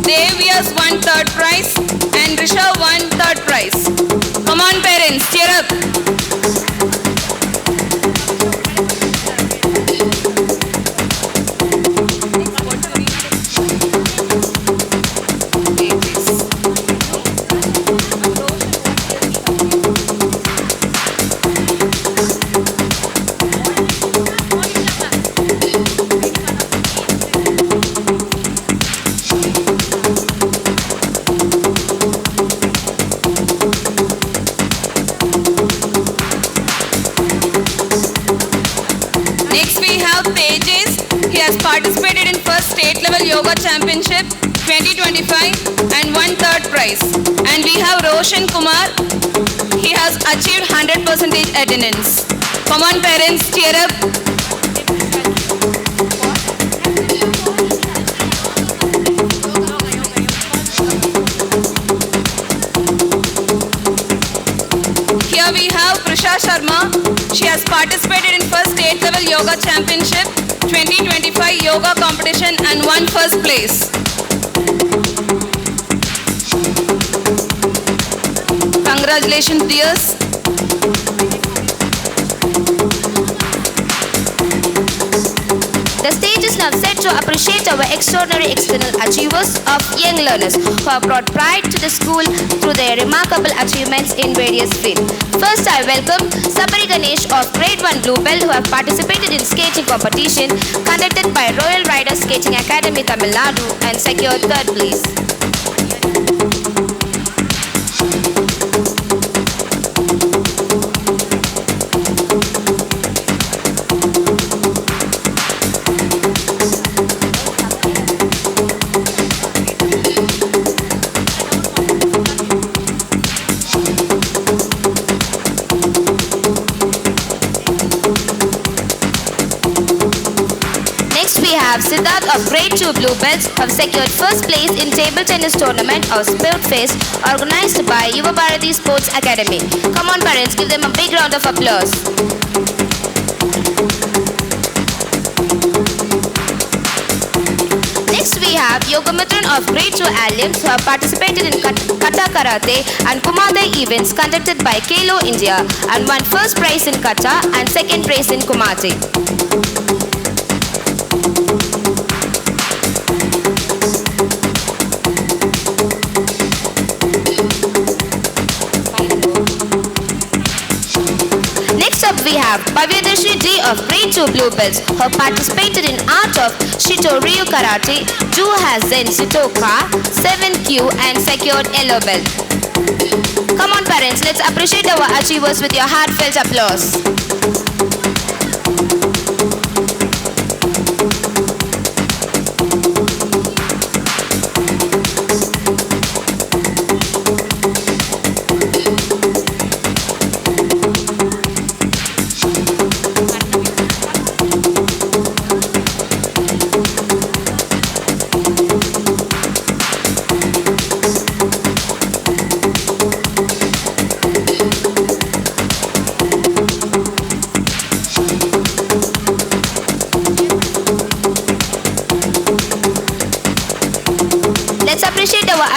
Devyas won third prize, and Risha won third prize. Come on parents, cheer up. Next we have Tejas. He has participated in first state level yoga championship 2025 and won third prize. And we have Roshan Kumar. He has achieved 100% attendance. Come on parents, cheer up. Here we have Prisha Sharma. She has participated in first state level yoga championship 2025 yoga competition and won first place. Congratulations dears. The stage is now set to appreciate our extraordinary external achievers of young learners who have brought pride to the school through their remarkable achievements in various fields. First, I welcome Sabari Ganesh of Grade 1 Blue Belt who have participated in skating competition conducted by Royal Rider Skating Academy, Tamil Nadu and secured third place. Siddharth of Grade 2 Blue Belts have secured first place in table tennis tournament of Sportfest organized by Yuva Bharati Sports Academy. Come on parents, give them a big round of applause. Next we have Yogamitran of Grade 2 Alliance who have participated in Kata Karate and Kumate events conducted by Kalo India and won first prize in Kata and second prize in Kumate. We have Bhavyadarshi J of Grade 2 Blue Belts who have participated in art of Shito Ryu Karate, Ju has Zen Shitoka, 7Q and secured yellow belt. Come on parents, let's appreciate our achievers with your heartfelt applause.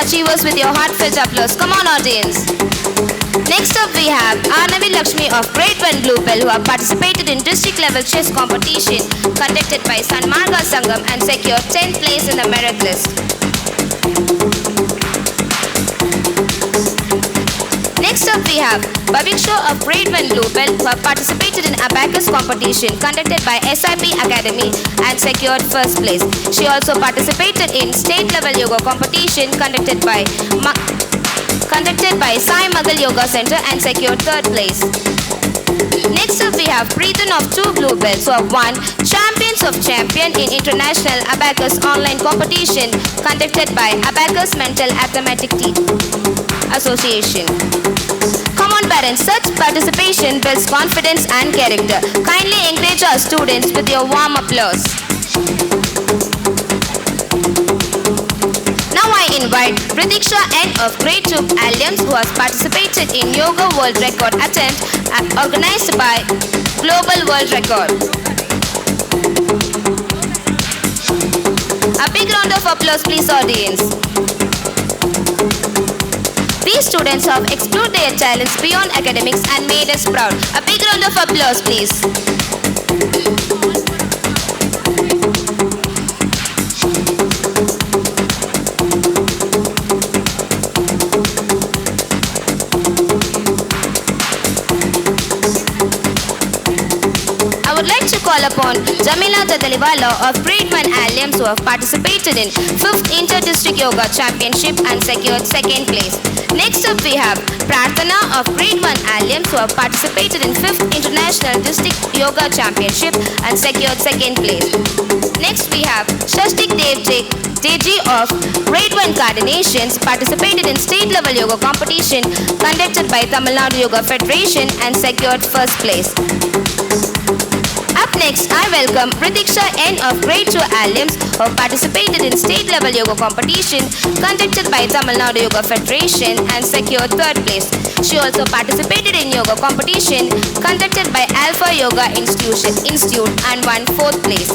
Achievers with your heartfelt applause. Come on audience. Next up we have Arnavi Lakshmi of Grade 1 Blue Belt who have participated in district level chess competition conducted by Sanmarga Sangam and secured 10th place in the merit list. Next up we have Bhaviksha of Grade 1 Blue Belt who have participated in abacus competition conducted by SIP Academy and secured first place. She also participated in state level yoga competition conducted by Sai Magal Yoga Center and secured third place. Next up we have Preethan of 2 Blue Belts who have won Champions of Champion in International Abacus Online Competition conducted by Abacus Mental Arithmetic Association. Come on parents, such participation builds confidence and character. Kindly encourage our students with your warm applause. Now I invite Pratiksha N of Grade 2 Alliance who has participated in Yoga World Record attempt organized by Global World Record. A big round of applause, please, audience. These students have explored their talents beyond academics and made us proud. A big round of applause, please. I would like to call upon Jamila Dadaliwala of Grade 1 alums who have participated in 5th Inter-District Yoga Championship and secured 2nd place. Next up we have Prarthana of Grade 1 alums who have participated in 5th International District Yoga Championship and secured 2nd place. Next we have Shashtik Devji of Grade 1 Coordinations participated in state level yoga competition conducted by Tamil Nadu Yoga Federation and secured 1st place. Up next, I welcome Pratiksha N of Grade 2 alums who participated in state level yoga competition conducted by Tamil Nadu Yoga Federation and secured 3rd place. She also participated in yoga competition conducted by Alpha Yoga Institute and won 4th place.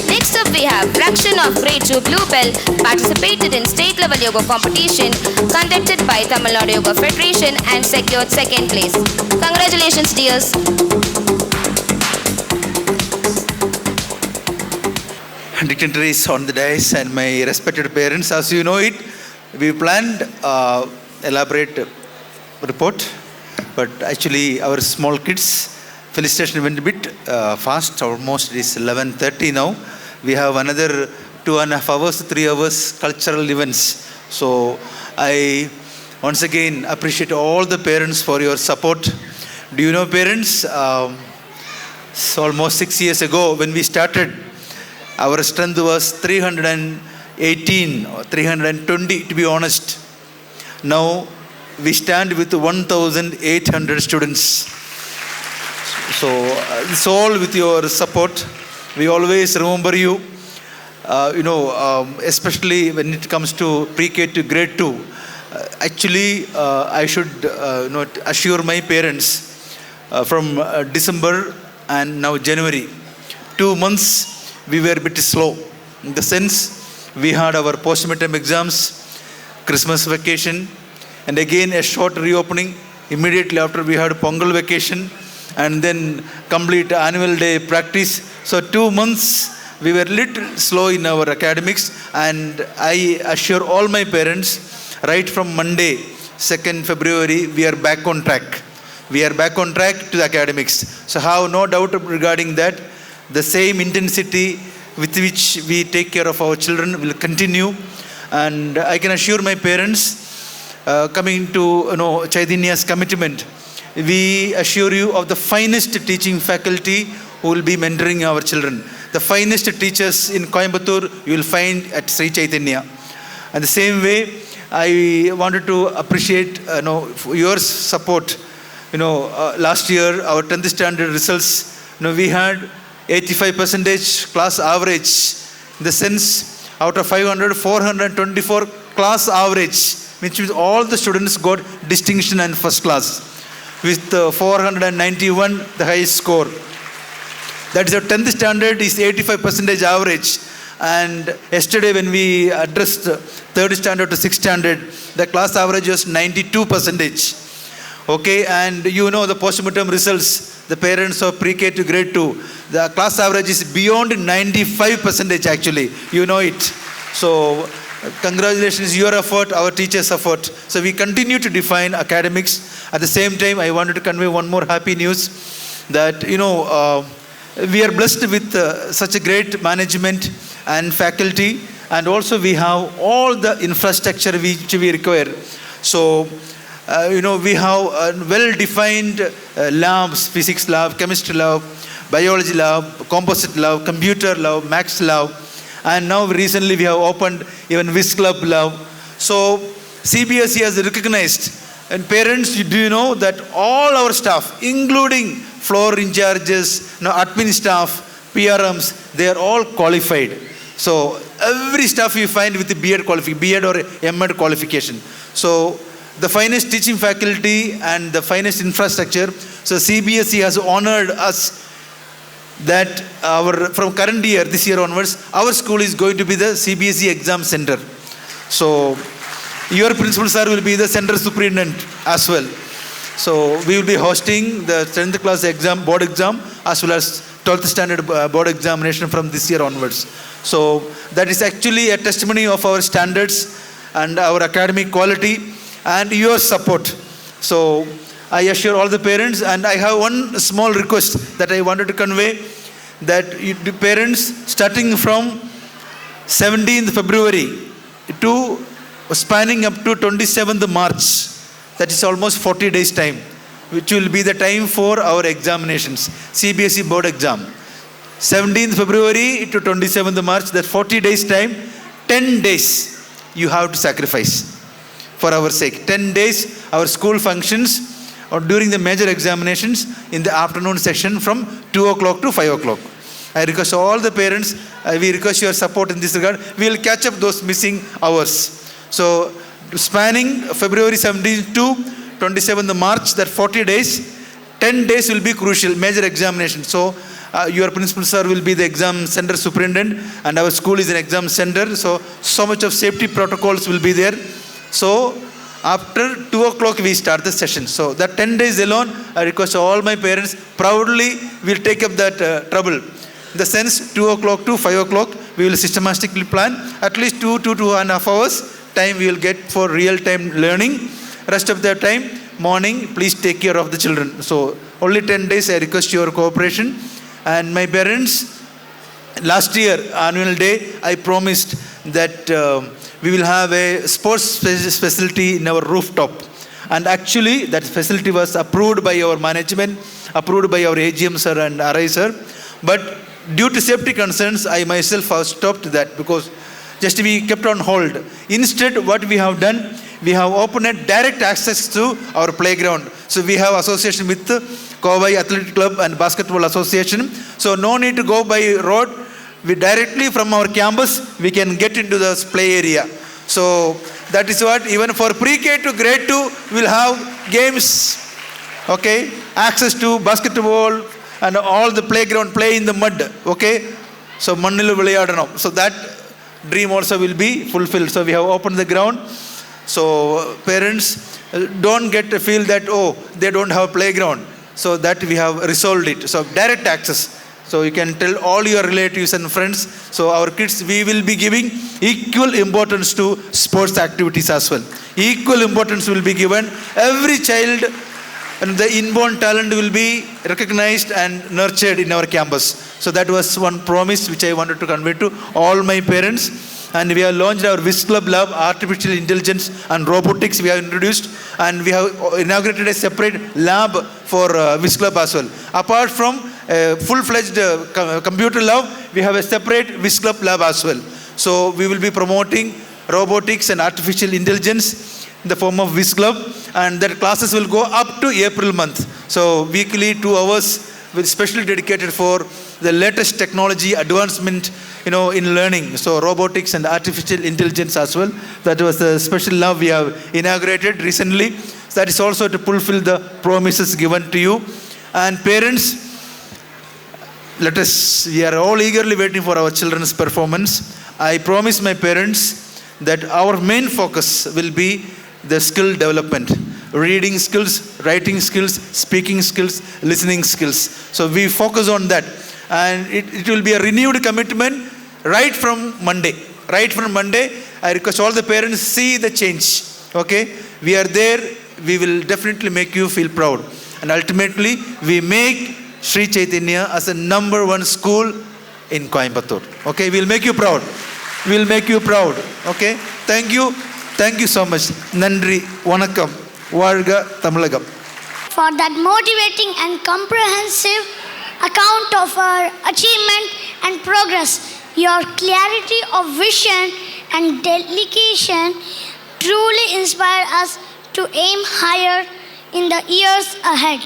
Next up we have Rakshan of Grade 2 Bluebell participated in state level yoga competition conducted by Tamil Nadu Yoga Federation and secured 2nd place. Congratulations, dears. Dignitaries on the dais and my respected parents, as you know it, we planned elaborate report, but actually our small kids felicitation went a bit fast. Almost it is 11:30 now. We have another 2.5 hours, 3 hours cultural events. So I once again appreciate all the parents for your support. Do you know, parents? It's almost 6 years ago when we started. Our strength was 318 or 320 to be honest. Now we stand with 1,800 students. So it's all with your support. We always remember you. Especially when it comes to pre-K to grade 2. Actually, I should assure my parents from December and now January, 2 months we were a bit slow. In the sense, we had our post-midterm exams, Christmas vacation, and again a short reopening. Immediately after we had Pongal vacation, and then complete annual day practice. So 2 months we were little slow in our academics, and I assure all my parents, right from Monday, 2nd February, we are back on track. We are back on track to the academics. So have no doubt regarding that. The same intensity with which we take care of our children will continue. And I can assure my parents, coming to Chaitanya's commitment, we assure you of the finest teaching faculty who will be mentoring our children. The finest teachers in Coimbatore you will find at Sri Chaitanya. And the same way, I wanted to appreciate your support. Last year our 10th standard results, we had 85% class average. In the sense, out of 500, 424 class average, which means all the students got distinction and first class. With 491, the highest score. That is, our 10th standard is 85% average. And yesterday when we addressed 3rd standard to 6th standard, the class average was 92%. Okay, and the post-midterm results, the parents of pre-K to grade 2, the class average is beyond 95% actually. You know it. So congratulations, your effort, our teachers' effort. So we continue to define academics. At the same time, I wanted to convey one more happy news that, we are blessed with such a great management and faculty, and also we have all the infrastructure which we require. So, we have well-defined labs, physics lab, chemistry lab, biology lab, composite lab, computer lab, maths lab, and now recently we have opened even Whist Club lab. So CBSE has recognized, and parents, do you know that all our staff, including floor in charges, admin staff, PRMs, they are all qualified. So every staff you find with the B.Ed or M.Ed qualification. So the finest teaching faculty and the finest infrastructure. So CBSE has honored us that from current year, this year onwards, our school is going to be the CBSE exam center. So your principal sir will be the center superintendent as well. So we will be hosting the 10th class exam, board exam, as well as 12th standard board examination from this year onwards. So that is actually a testimony of our standards and our academic quality and your support. So I assure all the parents, and I have one small request that I wanted to convey, that the parents, starting from 17th February to spanning up to 27th March, that is almost 40 days time, which will be the time for our examinations, CBSE board exam. 17th February to 27th March, that 40 days time, 10 days you have to sacrifice for our sake. 10 days, our school functions or during the major examinations in the afternoon session from 2 o'clock to 5 o'clock. I request all the parents, we request your support in this regard. We will catch up those missing hours. So spanning February 17th to 27th March, that 40 days, 10 days will be crucial, major examination. So your principal sir will be the exam center superintendent, and our school is an exam center. So much of safety protocols will be there. So after 2 o'clock we start the session. So that 10 days alone, I request all my parents, proudly will take up that trouble. In the sense, 2 o'clock to 5 o'clock, we will systematically plan at least 2.5 hours time we will get for real-time learning. Rest of the time, morning, please take care of the children. So only 10 days I request your cooperation. And my parents, last year, annual day, I promised that we will have a sports facility in our rooftop. And actually, that facility was approved by our management, approved by our AGM sir and RI sir. But due to safety concerns, I myself have stopped that because just we kept on hold. Instead, what we have done, we have opened a direct access to our playground. So we have association with Kovai Athletic Club and Basketball Association. So no need to go by road. We directly from our campus, we can get into the play area. So that is what, even for pre-K to grade 2, we'll have games, okay? Access to basketball and all the playground, play in the mud, okay? So Mannilu Vilayadanam. So that dream also will be fulfilled. So we have opened the ground. So parents, don't get to feel that, oh, they don't have playground. So that we have resolved it. So direct access. So you can tell all your relatives and friends. So our kids, we will be giving equal importance to sports activities as well. Equal importance will be given. Every child and the inborn talent will be recognized and nurtured in our campus. So that was one promise which I wanted to convey to all my parents. And we have launched our WIS Club Lab, Artificial Intelligence and Robotics we have introduced. And we have inaugurated a separate lab for WIS Club as well. Apart from full-fledged computer lab, we have a separate WIS Club Lab as well. So we will be promoting robotics and artificial intelligence in the form of WIS Club. And that classes will go up to April month. So weekly 2 hours with specially dedicated for the latest technology advancement, in learning. So robotics and artificial intelligence as well. That was the special lab we have inaugurated recently. So that is also to fulfill the promises given to you. And parents, we are all eagerly waiting for our children's performance. I promise my parents that our main focus will be the skill development. Reading skills, writing skills, speaking skills, listening skills. So we focus on that. And it will be a renewed commitment right from Monday. Right from Monday, I request all the parents see the change. Okay? We are there. We will definitely make you feel proud. And ultimately, we make Sri Chaitanya as a #1 school in Coimbatore. Okay? We'll make you proud. We'll make you proud. Okay? Thank you. Thank you so much. Nandri, Vanakkam, Varga Tamilagam. For that motivating and comprehensive account of our achievement and progress, your clarity of vision and dedication truly inspire us to aim higher in the years ahead.